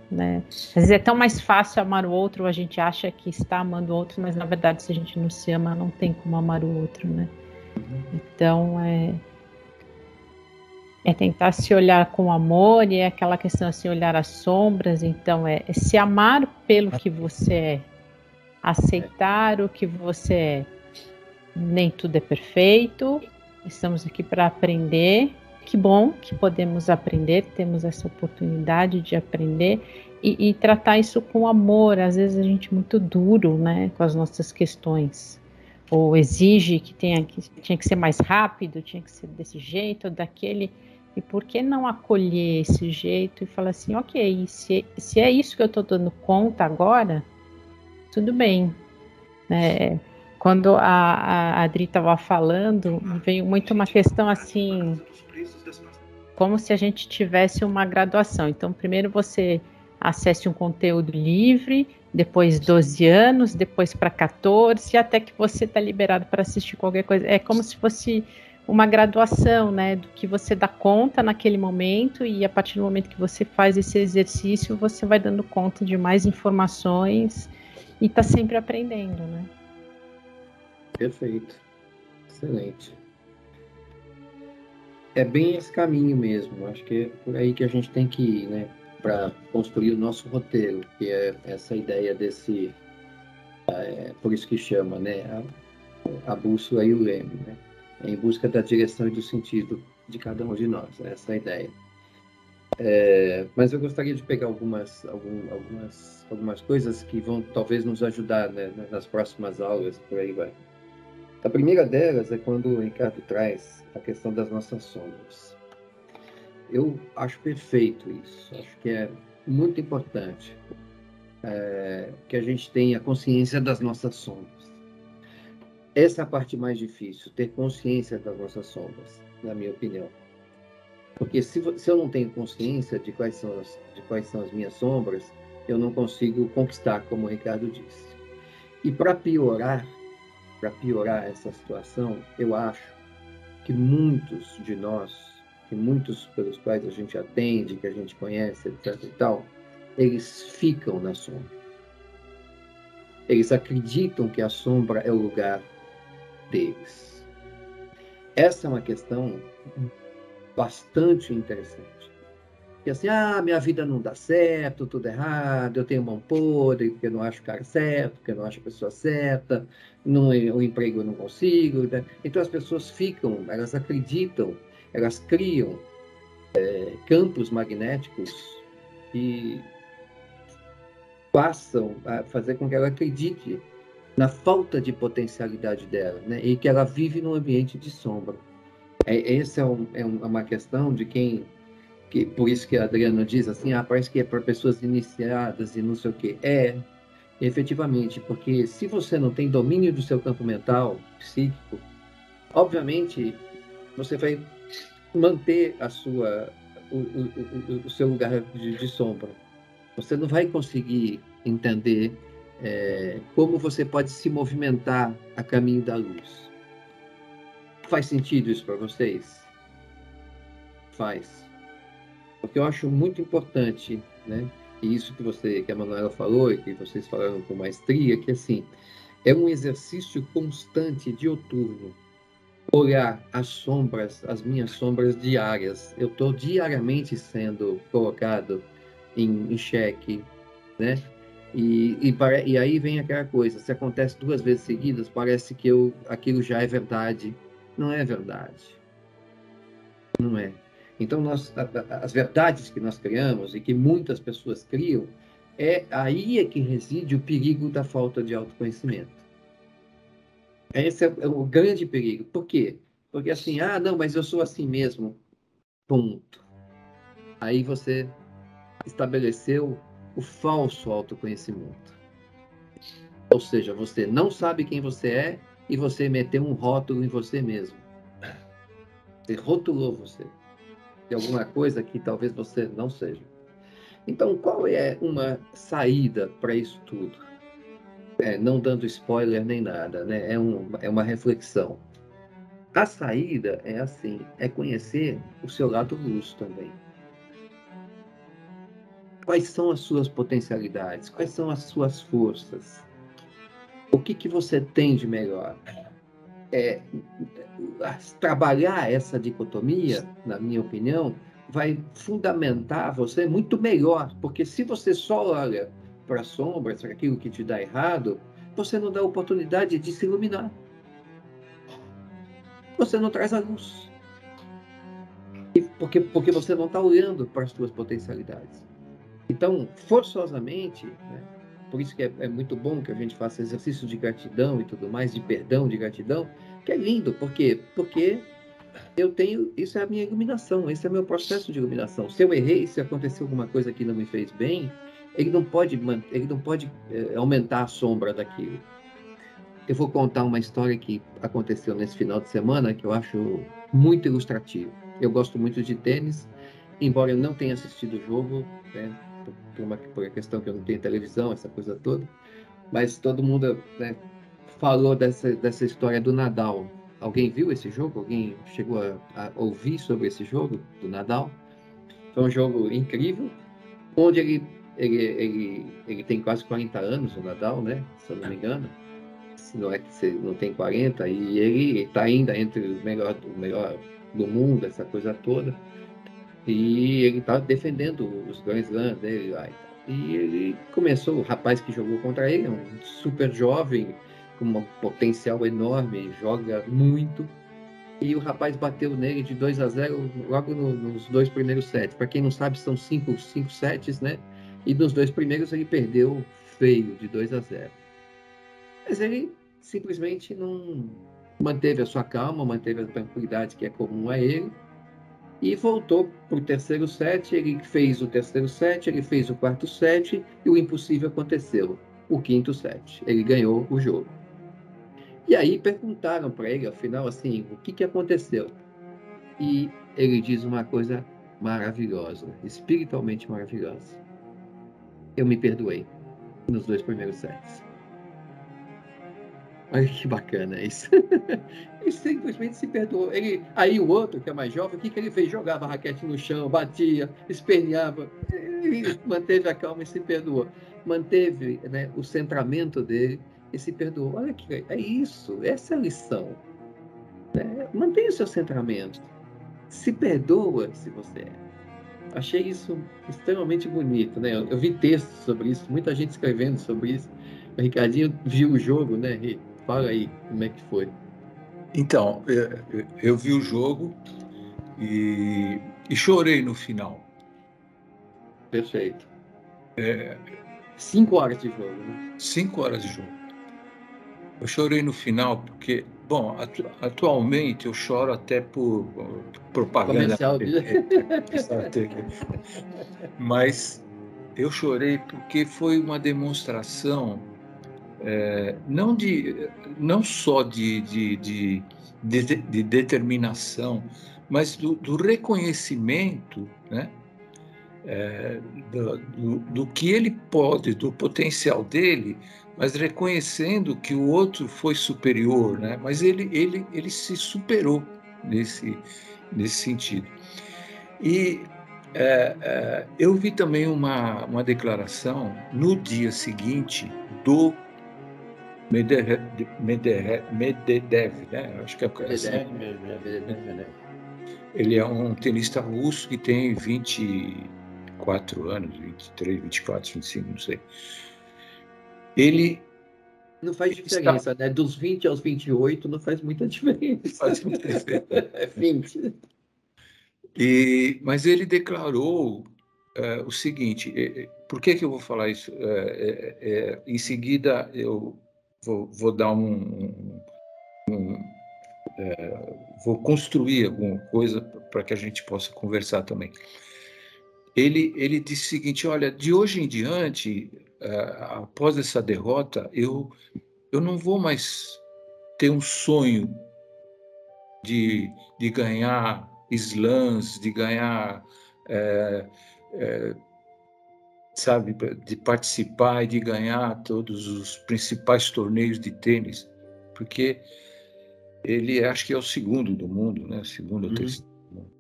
né? Às vezes é tão mais fácil amar o outro, a gente acha que está amando o outro, mas na verdade, se a gente não se ama, não tem como amar o outro, né? Então, é tentar se olhar com amor, e é aquela questão assim, olhar as sombras. Então, é se amar pelo que você é, aceitar o que você é. Nem tudo é perfeito, estamos aqui para aprender. Que bom que podemos aprender, temos essa oportunidade de aprender e tratar isso com amor. Às vezes a gente é muito duro, né, com as nossas questões, ou exige que tinha que ser mais rápido, tinha que ser desse jeito ou daquele. E por que não acolher esse jeito e falar assim, ok, se é isso que eu estou dando conta agora, tudo bem. Quando a Adri estava falando, veio muito uma questão assim, como se a gente tivesse uma graduação. Então, primeiro você acesse um conteúdo livre, depois 12 anos, depois para 14, até que você está liberado para assistir qualquer coisa. É como se fosse uma graduação, né, do que você dá conta naquele momento, e a partir do momento que você faz esse exercício, você vai dando conta de mais informações e está sempre aprendendo, né? Perfeito. Excelente. É bem esse caminho mesmo. Acho que é por aí que a gente tem que ir, né? Para construir o nosso roteiro, que é essa ideia desse... por isso que chama, né? A bússola e o leme, né? Em busca da direção e do sentido de cada um de nós. Essa é a ideia. Mas eu gostaria de pegar algumas coisas que vão talvez nos ajudar, né, nas próximas aulas, por aí vai. A primeira delas é quando o Ricardo traz a questão das nossas sombras. Eu acho perfeito isso. Acho que é muito importante que a gente tenha consciência das nossas sombras. Essa é a parte mais difícil, ter consciência das nossas sombras, na minha opinião. Porque se eu não tenho consciência de quais são as minhas sombras, eu não consigo conquistar, como o Ricardo disse. E para piorar essa situação, eu acho que muitos de nós, que muitos pelos quais a gente atende, que a gente conhece, etc. e tal, eles ficam na sombra. Eles acreditam que a sombra é o lugar deles. Essa é uma questão bastante interessante. Que assim, minha vida não dá certo, tudo errado, eu tenho mão podre, porque eu não acho o cara certo, porque eu não acho a pessoa certa, o emprego eu não consigo. Né? Então as pessoas ficam, elas acreditam, elas criam campos magnéticos que passam a fazer com que ela acredite na falta de potencialidade dela, né? E que ela vive num ambiente de sombra. Essa é uma questão de quem... por isso que a Adriana diz assim, parece que é para pessoas iniciadas e não sei o quê. Efetivamente, porque se você não tem domínio do seu campo mental, psíquico, obviamente você vai manter o seu lugar de sombra. Você não vai conseguir entender como você pode se movimentar a caminho da luz. Faz sentido isso para vocês? Faz. Porque eu acho muito importante, né? E isso que a Manuela falou e que vocês falaram com maestria, que assim, é um exercício constante dioturno. Olhar as sombras, as minhas sombras diárias. Eu estou diariamente sendo colocado em xeque, né? E aí vem aquela coisa, se acontece 2 vezes seguidas, parece que aquilo já é verdade. Não é verdade. Não é. Então, as verdades que nós criamos e que muitas pessoas criam, aí é que reside o perigo da falta de autoconhecimento. Esse é o grande perigo. Por quê? Porque assim, não, mas eu sou assim mesmo. Ponto. Aí você estabeleceu o falso autoconhecimento. Ou seja, você não sabe quem você é e você meteu um rótulo em você mesmo. Você rotulou você de alguma coisa que talvez você não seja. Então, qual é uma saída para isso tudo? Não dando spoiler nem nada, né? É uma reflexão. A saída é assim, é conhecer o seu lado luz também. Quais são as suas potencialidades? Quais são as suas forças? O que você tem de melhor? Trabalhar essa dicotomia, na minha opinião, vai fundamentar você muito melhor, porque se você só olha para as sombras, para aquilo que te dá errado, você não dá oportunidade de se iluminar. Você não traz a luz. Porque você não está olhando para as suas potencialidades. Então, forçosamente, né, por isso que é muito bom que a gente faça exercício de gratidão e tudo mais, de perdão, de gratidão, que é lindo. Por quê? Porque eu tenho, isso é a minha iluminação, esse é o meu processo de iluminação. Se eu errei, se aconteceu alguma coisa que não me fez bem, ele não pode aumentar a sombra daquilo. Eu vou contar uma história que aconteceu nesse final de semana, que eu acho muito ilustrativo. Eu gosto muito de tênis, embora eu não tenha assistido o jogo, né, por a questão que eu não tenho televisão, essa coisa toda, mas todo mundo, né, falou dessa história do Nadal. Alguém viu esse jogo? Alguém chegou a ouvir sobre esse jogo do Nadal? Foi um jogo incrível, onde ele tem quase 40 anos, o Nadal, né? Se eu não me engano. Se não é que você não tem 40, e ele está ainda entre o melhor do mundo, essa coisa toda. E ele está defendendo os Grand Slams dele lá. E ele começou, o rapaz que jogou contra ele, um super jovem, com um potencial enorme, joga muito. E o rapaz bateu nele de 2-0 logo nos 2 primeiros sets. Para quem não sabe, são 5 sets, né? E nos 2 primeiros ele perdeu feio, de 2-0. Mas ele simplesmente não manteve a sua calma, manteve a tranquilidade que é comum a ele. E voltou para o terceiro set, ele fez o terceiro set, ele fez o quarto set, e o impossível aconteceu, o quinto set. Ele ganhou o jogo. E aí perguntaram para ele, afinal, assim, o que aconteceu? E ele diz uma coisa maravilhosa, espiritualmente maravilhosa. Eu me perdoei nos 2 primeiros sets. Olha que bacana isso. Ele simplesmente se perdoou. Aí o outro, que é mais jovem, o que ele fez? Jogava a raquete no chão, batia, esperneava. Ele manteve a calma e se perdoou. Manteve, né, o centramento dele e se perdoou. Olha que é isso, essa é a lição. Né? Mantenha o seu centramento. Se perdoa se você é. Achei isso extremamente bonito, né? Eu vi textos sobre isso, muita gente escrevendo sobre isso. O Ricardinho viu o jogo, né, Rick? Fala aí como é que foi. Então, eu vi o jogo e chorei no final. Perfeito. 5 horas de jogo, né? 5 horas de jogo. Eu chorei no final porque, bom, atualmente eu choro até por propaganda. Comercial. Mas eu chorei porque foi uma demonstração não só de determinação, mas do reconhecimento, né, do que ele pode, do potencial dele, mas reconhecendo que o outro foi superior, né, mas ele se superou nesse sentido. E eu vi também uma declaração no dia seguinte do Medvedev, né? Acho que é assim. Ele é um tenista russo que tem 24 anos, 23, 24, 25, não sei. ele não faz diferença, né? Dos 20 aos 28 não faz muita diferença. Faz muita diferença. É 20. Mas ele declarou o seguinte, por que eu vou falar isso? Em seguida, eu vou dar vou construir alguma coisa para que a gente possa conversar também. Ele disse o seguinte, olha, de hoje em diante, após essa derrota, eu não vou mais ter um sonho de ganhar slams, de ganhar, sabe, de participar e de ganhar todos os principais torneios de tênis, porque ele acho que é o segundo do mundo, né? Segundo ou terceiro do mundo.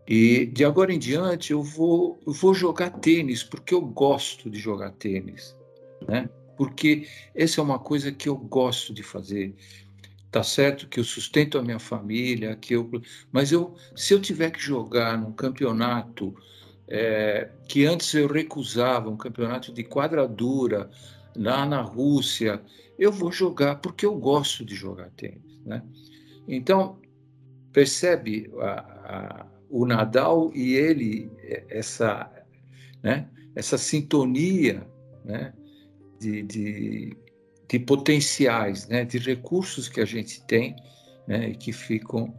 E de agora em diante eu vou jogar tênis porque eu gosto de jogar tênis, né? Porque essa é uma coisa que eu gosto de fazer. Tá certo que eu sustento a minha família, mas se eu tiver que jogar num campeonato que antes eu recusava, um campeonato de quadradura lá na Rússia, eu vou jogar porque eu gosto de jogar tênis, né? Então, percebe o Nadal e ele, essa sintonia, né, de potenciais, né, de recursos que a gente tem, né, e que ficam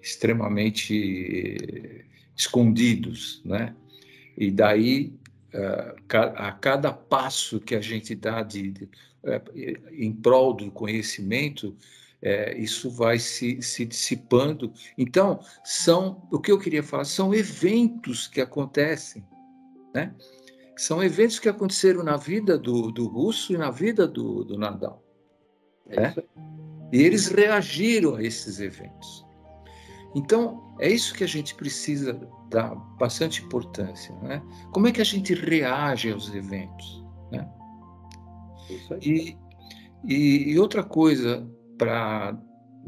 extremamente escondidos, né? E daí, a cada passo que a gente dá em prol do conhecimento, isso vai se dissipando. Então, o que eu queria falar, são eventos que acontecem, né? São eventos que aconteceram na vida do russo e na vida do Nadal. Né? E eles reagiram a esses eventos. Então, é isso que a gente precisa dar bastante importância. Né? Como é que a gente reage aos eventos? Né? Isso aí. E outra coisa, para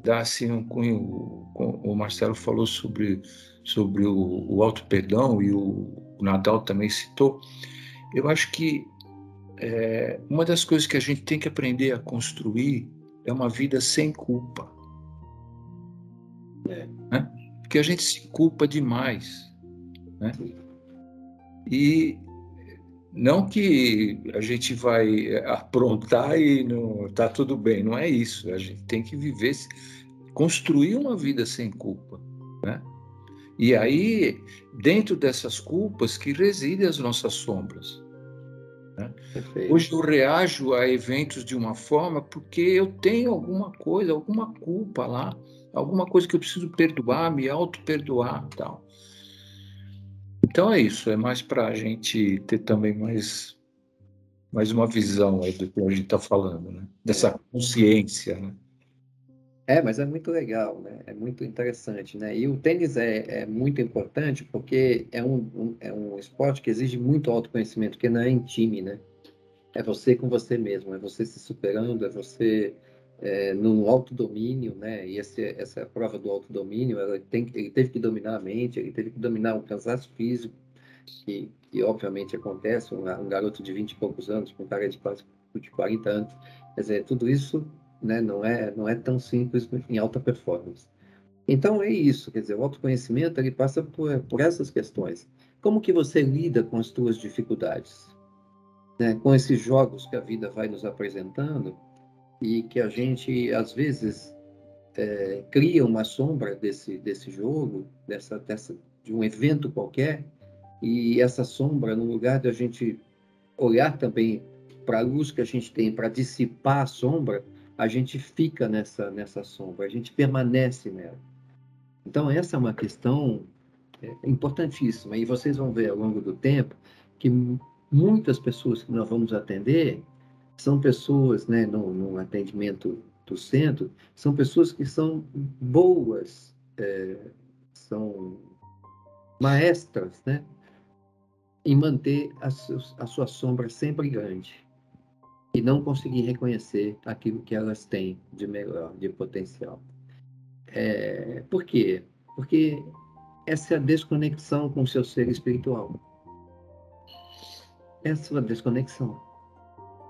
dar assim um cunho, o Marcelo falou sobre o auto-perdão e o Nadal também citou. Eu acho que uma das coisas que a gente tem que aprender a construir é uma vida sem culpa. Né? Porque a gente se culpa demais. Né? E não que a gente vai aprontar e não tá tudo bem, não é isso. A gente tem que viver, construir uma vida sem culpa. Né? E aí, dentro dessas culpas que residem as nossas sombras. Né? Hoje eu reajo a eventos de uma forma porque eu tenho alguma coisa, alguma culpa lá, alguma coisa que eu preciso perdoar, me auto-perdoar e tal. Então é isso, é mais para a gente ter também mais uma visão aí do que a gente está falando, né? Dessa consciência, né? Mas é muito legal, né? É muito interessante, né? E o tênis é muito importante porque é um esporte que exige muito autoconhecimento, que não é em time, né? É você com você mesmo, é você se superando, é você no autodomínio, né? E essa prova do autodomínio, ele teve que dominar a mente, ele teve que dominar o cansaço físico, que obviamente acontece, um garoto de 20 e poucos anos, com um cara de quase de 40 anos, quer dizer, tudo isso, né, não é tão simples em alta performance. Então é isso, quer dizer, o autoconhecimento ele passa por essas questões. Como que você lida com as suas dificuldades? Né, com esses jogos que a vida vai nos apresentando e que a gente, às vezes, cria uma sombra desse jogo, de um evento qualquer, e essa sombra, no lugar de a gente olhar também para a luz que a gente tem para dissipar a sombra, a gente fica nessa sombra, a gente permanece nela. Então, essa é uma questão importantíssima. E vocês vão ver ao longo do tempo que muitas pessoas que nós vamos atender são pessoas, né, no atendimento do centro, são pessoas que são boas, são maestras, né, em manter a sua sombra sempre grande e não conseguir reconhecer aquilo que elas têm de melhor, de potencial. Por quê? Porque essa é a desconexão com o seu ser espiritual. essa desconexão.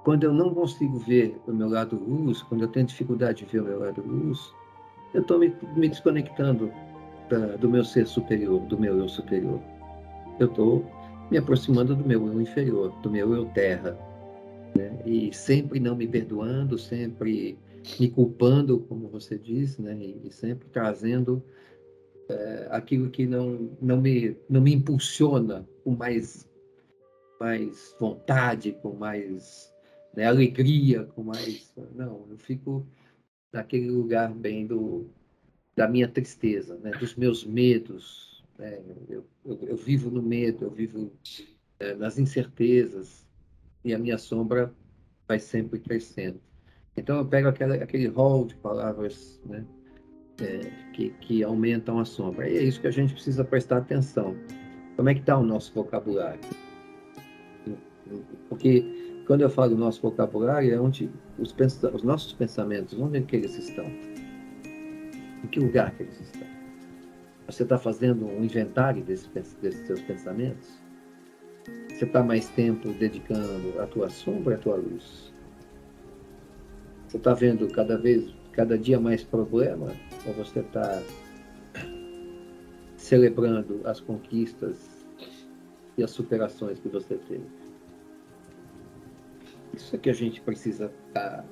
Quando eu não consigo ver o meu lado luz, quando eu tenho dificuldade de ver o meu lado luz, eu estou me desconectando do meu ser superior, do meu eu superior. Eu estou me aproximando do meu eu inferior, do meu eu terra, né? E sempre não me perdoando, sempre me culpando, como você diz, né? E sempre trazendo aquilo que não me impulsiona com mais vontade, com mais, né, alegria, com mais... Não, eu fico naquele lugar bem da minha tristeza, né, dos meus medos, né? Eu vivo no medo, eu vivo nas incertezas, e a minha sombra vai sempre crescendo. Então eu pego aquele rol de palavras, né, que aumentam a sombra. E é isso que a gente precisa prestar atenção. Como é que está o nosso vocabulário? Porque quando eu falo nosso vocabulário, é onde os nossos pensamentos, onde é que eles estão? Em que lugar que eles estão? Você está fazendo um inventário desses seus pensamentos? Você está mais tempo dedicando à tua sombra ou à tua luz? Você está vendo cada dia mais problema? Ou você está celebrando as conquistas e as superações que você teve? Isso é que a gente precisa estar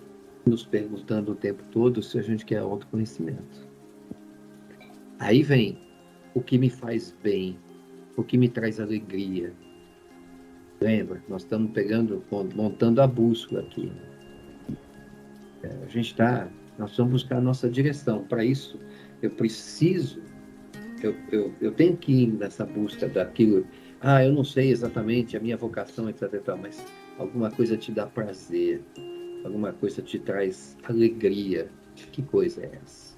nos perguntando o tempo todo, se a gente quer autoconhecimento. Aí vem o que me faz bem, o que me traz alegria. Lembra? Nós estamos montando a bússola aqui. Nós vamos buscar a nossa direção. Para isso, eu tenho que ir nessa busca daquilo. Eu não sei exatamente a minha vocação, etc. Mas alguma coisa te dá prazer, alguma coisa te traz alegria. Que coisa é essa?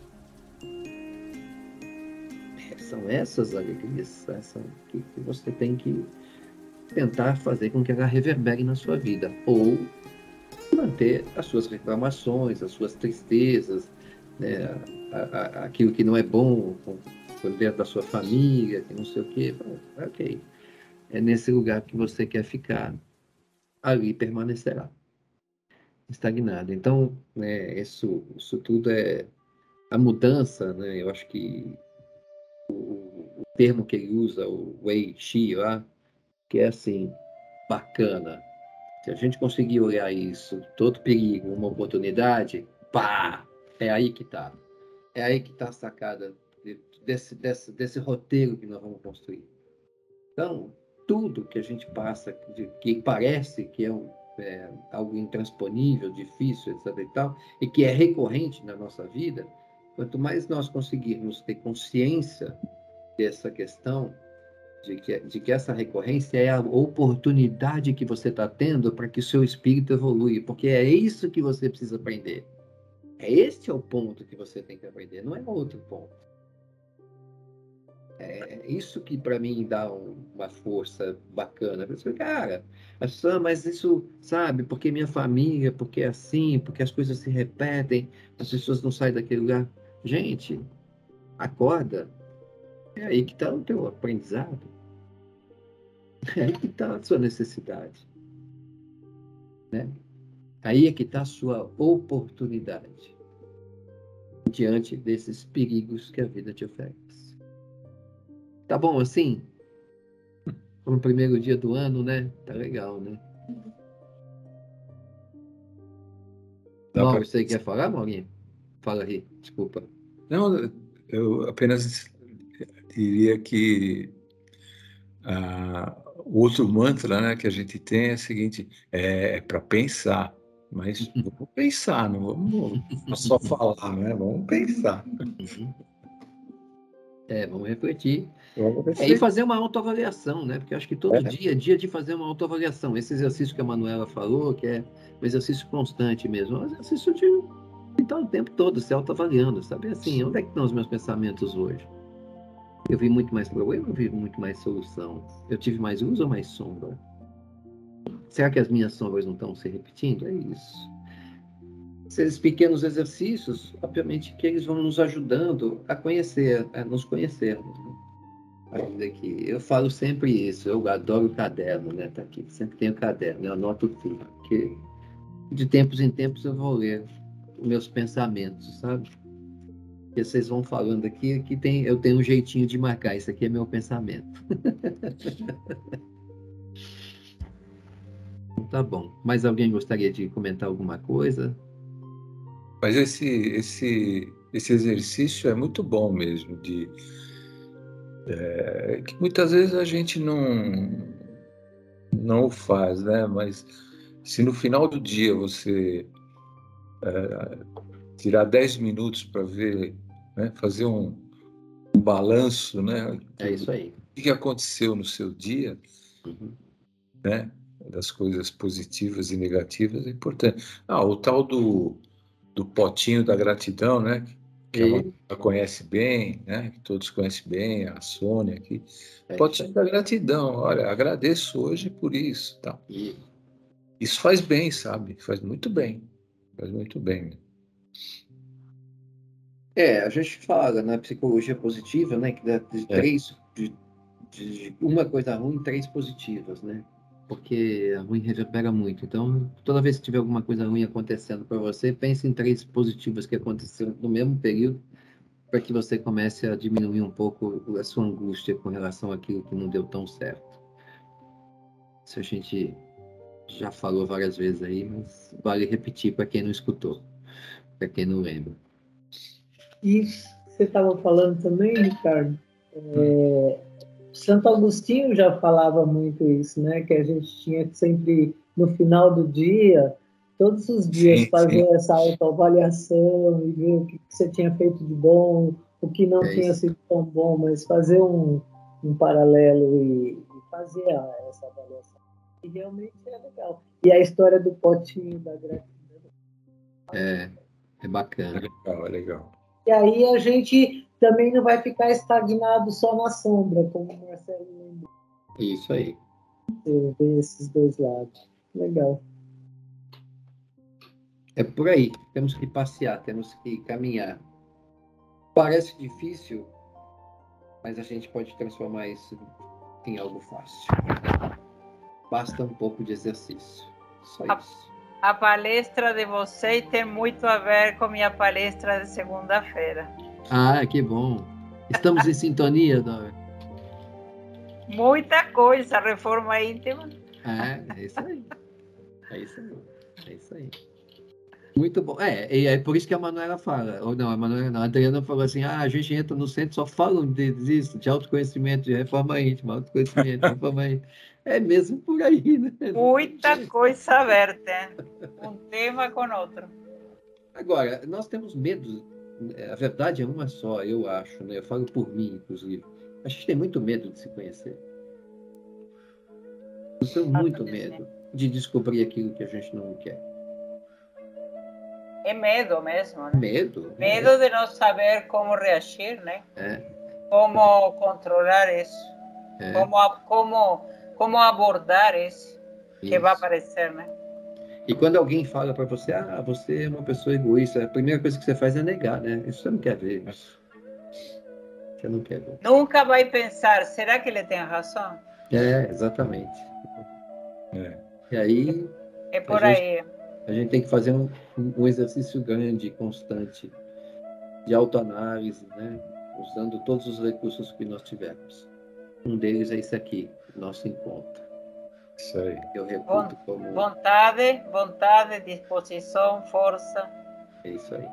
São essas alegrias que você tem que tentar fazer com que ela reverbere na sua vida, ou manter as suas reclamações, as suas tristezas, né, aquilo que não é bom dentro da sua família, que não sei o quê. Ok, é nesse lugar que você quer ficar, ali permanecerá estagnado. Então, né, isso tudo é a mudança, né? Eu acho que o termo que ele usa, o Wei Shi lá, que é assim, bacana. Se a gente conseguir olhar isso, todo perigo, uma oportunidade, pá, é aí que está. É aí que está a sacada desse roteiro que nós vamos construir. Então, tudo que a gente passa, que parece que é algo intransponível, difícil, etc. e tal, e que é recorrente na nossa vida, quanto mais nós conseguirmos ter consciência dessa questão, de que essa recorrência é a oportunidade que você está tendo para que o seu espírito evolui, porque é isso que você precisa aprender. Este é o ponto que você tem que aprender, não é outro ponto. É isso que para mim dá uma força bacana. Eu penso, cara, mas isso, sabe, porque minha família, porque é assim, porque as coisas se repetem, as pessoas não saem daquele lugar. Gente, acorda. É aí que está o teu aprendizado. É aí que está a sua necessidade. Né? Aí é que está a sua oportunidade diante desses perigos que a vida te oferece. Tá bom assim? No primeiro dia do ano, né? Tá legal, né? Mauro, você quer falar, Maurinho? Fala aí, desculpa. Não, eu apenas diria que o outro mantra, né, que a gente tem é o seguinte, é para pensar, mas vamos pensar, não vamos só falar, né? Vamos pensar. Vamos refletir. E fazer uma autoavaliação, né? Porque eu acho que todo dia é dia de fazer uma autoavaliação. Esse exercício que a Manuela falou, que é um exercício constante mesmo, é um exercício de estar o tempo todo se autoavaliando, sabe? Assim, onde é que estão os meus pensamentos hoje? Eu vi muito mais problema, eu vi muito mais solução. Eu tive mais luz ou mais sombra? Será que as minhas sombras não estão se repetindo? É isso. Esses pequenos exercícios, obviamente que eles vão nos ajudando a conhecer, a nos conhecermos. Né? Ainda aqui. Eu falo sempre isso, eu adoro o caderno, né? Tá aqui, sempre tenho caderno, eu anoto tudo, porque de tempos em tempos eu vou ler os meus pensamentos, sabe? Porque vocês vão falando aqui, eu tenho um jeitinho de marcar, isso aqui é meu pensamento. Então, tá bom. Mais alguém gostaria de comentar alguma coisa? Mas esse exercício é muito bom mesmo, que muitas vezes a gente não o faz, né? Mas se no final do dia você tirar 10 minutos para ver, né? Fazer um balanço, né? É isso aí. O que aconteceu no seu dia, Uhum. né? Das coisas positivas e negativas é importante. O tal do potinho da gratidão, né? Que a Manuela conhece bem, né? Que todos conhecem bem, a Sônia aqui. Potinho da gratidão, olha, agradeço hoje por isso, tá? Isso faz bem, sabe? Faz muito bem. Faz muito bem. A gente fala na psicologia positiva, né? Que dá de uma coisa ruim, 3 positivas, né? Porque a ruim reverbera muito. Então, toda vez que tiver alguma coisa ruim acontecendo para você, pense em 3 positivas que aconteceram no mesmo período, para que você comece a diminuir um pouco a sua angústia com relação àquilo que não deu tão certo. Isso a gente já falou várias vezes aí, mas vale repetir para quem não escutou, para quem não lembra. E você estava falando também, Ricardo, Santo Agostinho já falava muito isso, né? Que a gente tinha que sempre, no final do dia, todos os dias, fazer essa autoavaliação e ver o que você tinha feito de bom, o que não tinha sido tão bom, mas fazer um paralelo e fazer essa avaliação. E realmente é legal. E a história do potinho da gratidão. É bacana. É legal. E aí a gente também não vai ficar estagnado só na sombra, como o Marcelo lembrou. Isso aí. Ver esses dois lados. Legal. É por aí. Temos que passear, temos que caminhar. Parece difícil, mas a gente pode transformar isso em algo fácil. Basta um pouco de exercício. Só isso. A palestra de vocês tem muito a ver com minha palestra de segunda-feira. Que bom. Estamos em sintonia, Dora. Muita coisa, reforma íntima. É isso aí. É isso aí. Muito bom. É por isso que a Manuela fala. Ou não, a Adriana falou assim: a gente entra no centro, só falam disso, de autoconhecimento, de reforma íntima, autoconhecimento, reforma íntima. É mesmo por aí, né? Muita coisa aberta. Um tema com outro. Agora, nós temos medo. A verdade é uma só, eu acho, né? Eu falo por mim, inclusive. A gente tem muito medo de se conhecer. Eu tenho muito medo de descobrir aquilo que a gente não quer. É medo mesmo, né? Medo de não saber como reagir, né? Como controlar isso. Como abordar isso que vai aparecer, né? E quando alguém fala para você, você é uma pessoa egoísta, a primeira coisa que você faz é negar, né? Isso você não quer ver. Você não quer ver. Nunca vai pensar, será que ele tem razão? Exatamente. E aí... É por aí. A gente tem que fazer um exercício grande, constante, de autoanálise, né? Usando todos os recursos que nós tivermos. Um deles é esse aqui, nosso encontro. Isso aí. Eu reputo como... Vontade, disposição, força. É isso aí.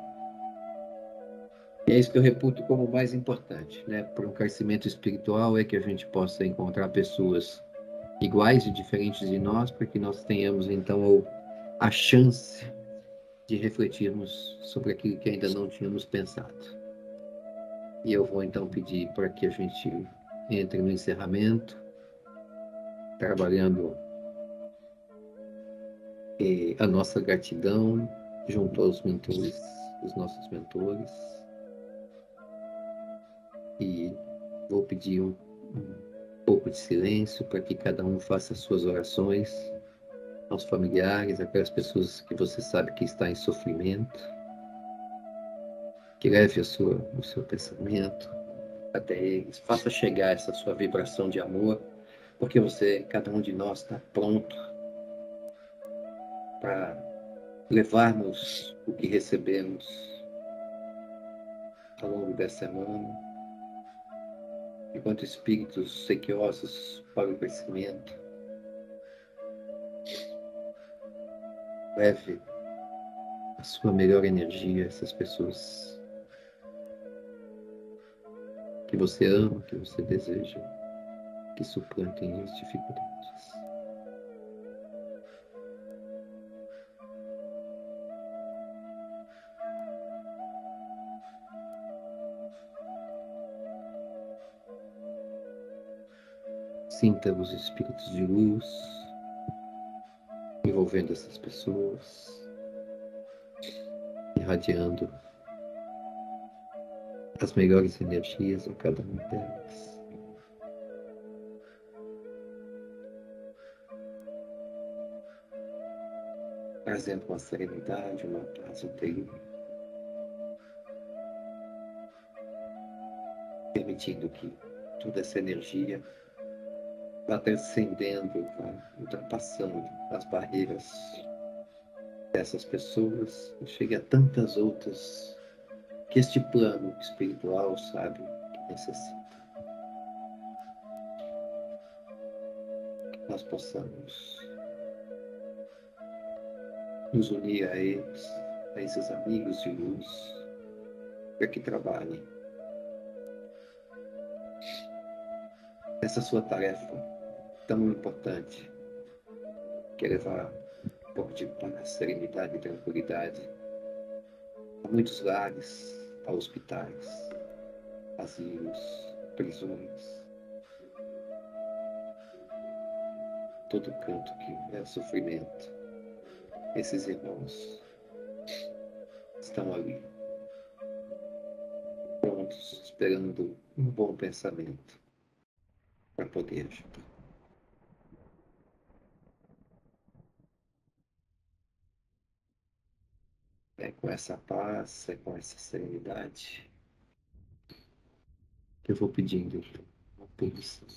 E é isso que eu reputo como o mais importante, né? Para um crescimento espiritual é que a gente possa encontrar pessoas iguais e diferentes de nós, para que nós tenhamos, então, a chance de refletirmos sobre aquilo que ainda não tínhamos pensado. E eu vou, então, pedir para que a gente entre no encerramento, trabalhando a nossa gratidão junto aos mentores, os nossos mentores. E vou pedir um pouco de silêncio para que cada um faça as suas orações aos familiares, aquelas pessoas que você sabe que está em sofrimento, que leve o seu pensamento até eles. Faça chegar essa sua vibração de amor, porque cada um de nós está pronto para levarmos o que recebemos ao longo da semana, enquanto espíritos sequiosos para o crescimento. Leve a sua melhor energia a essas pessoas que você ama, que você deseja, que suplantem as dificuldades. Sinta os espíritos de luz envolvendo essas pessoas, irradiando as melhores energias a cada uma delas. Trazendo uma serenidade, uma paz interior, permitindo que toda essa energia vá transcendendo, vá ultrapassando as barreiras dessas pessoas e chegue a tantas outras que este plano espiritual sabe que necessita. Que nós possamos nos unir a eles, a esses amigos de luz, para que trabalhem essa sua tarefa tão importante, que é levar um pouco de paz, serenidade e tranquilidade a muitos lares, a hospitais, asilos, prisões, todo canto que é sofrimento. Esses irmãos estão ali, prontos, esperando um bom pensamento para poder ajudar. É com essa paz, é com essa serenidade que eu vou pedindo uma permissão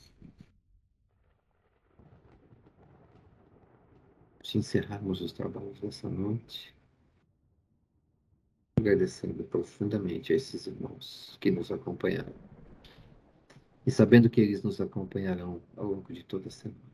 de encerrarmos os trabalhos dessa noite, agradecendo profundamente a esses irmãos que nos acompanharam e sabendo que eles nos acompanharão ao longo de toda a semana.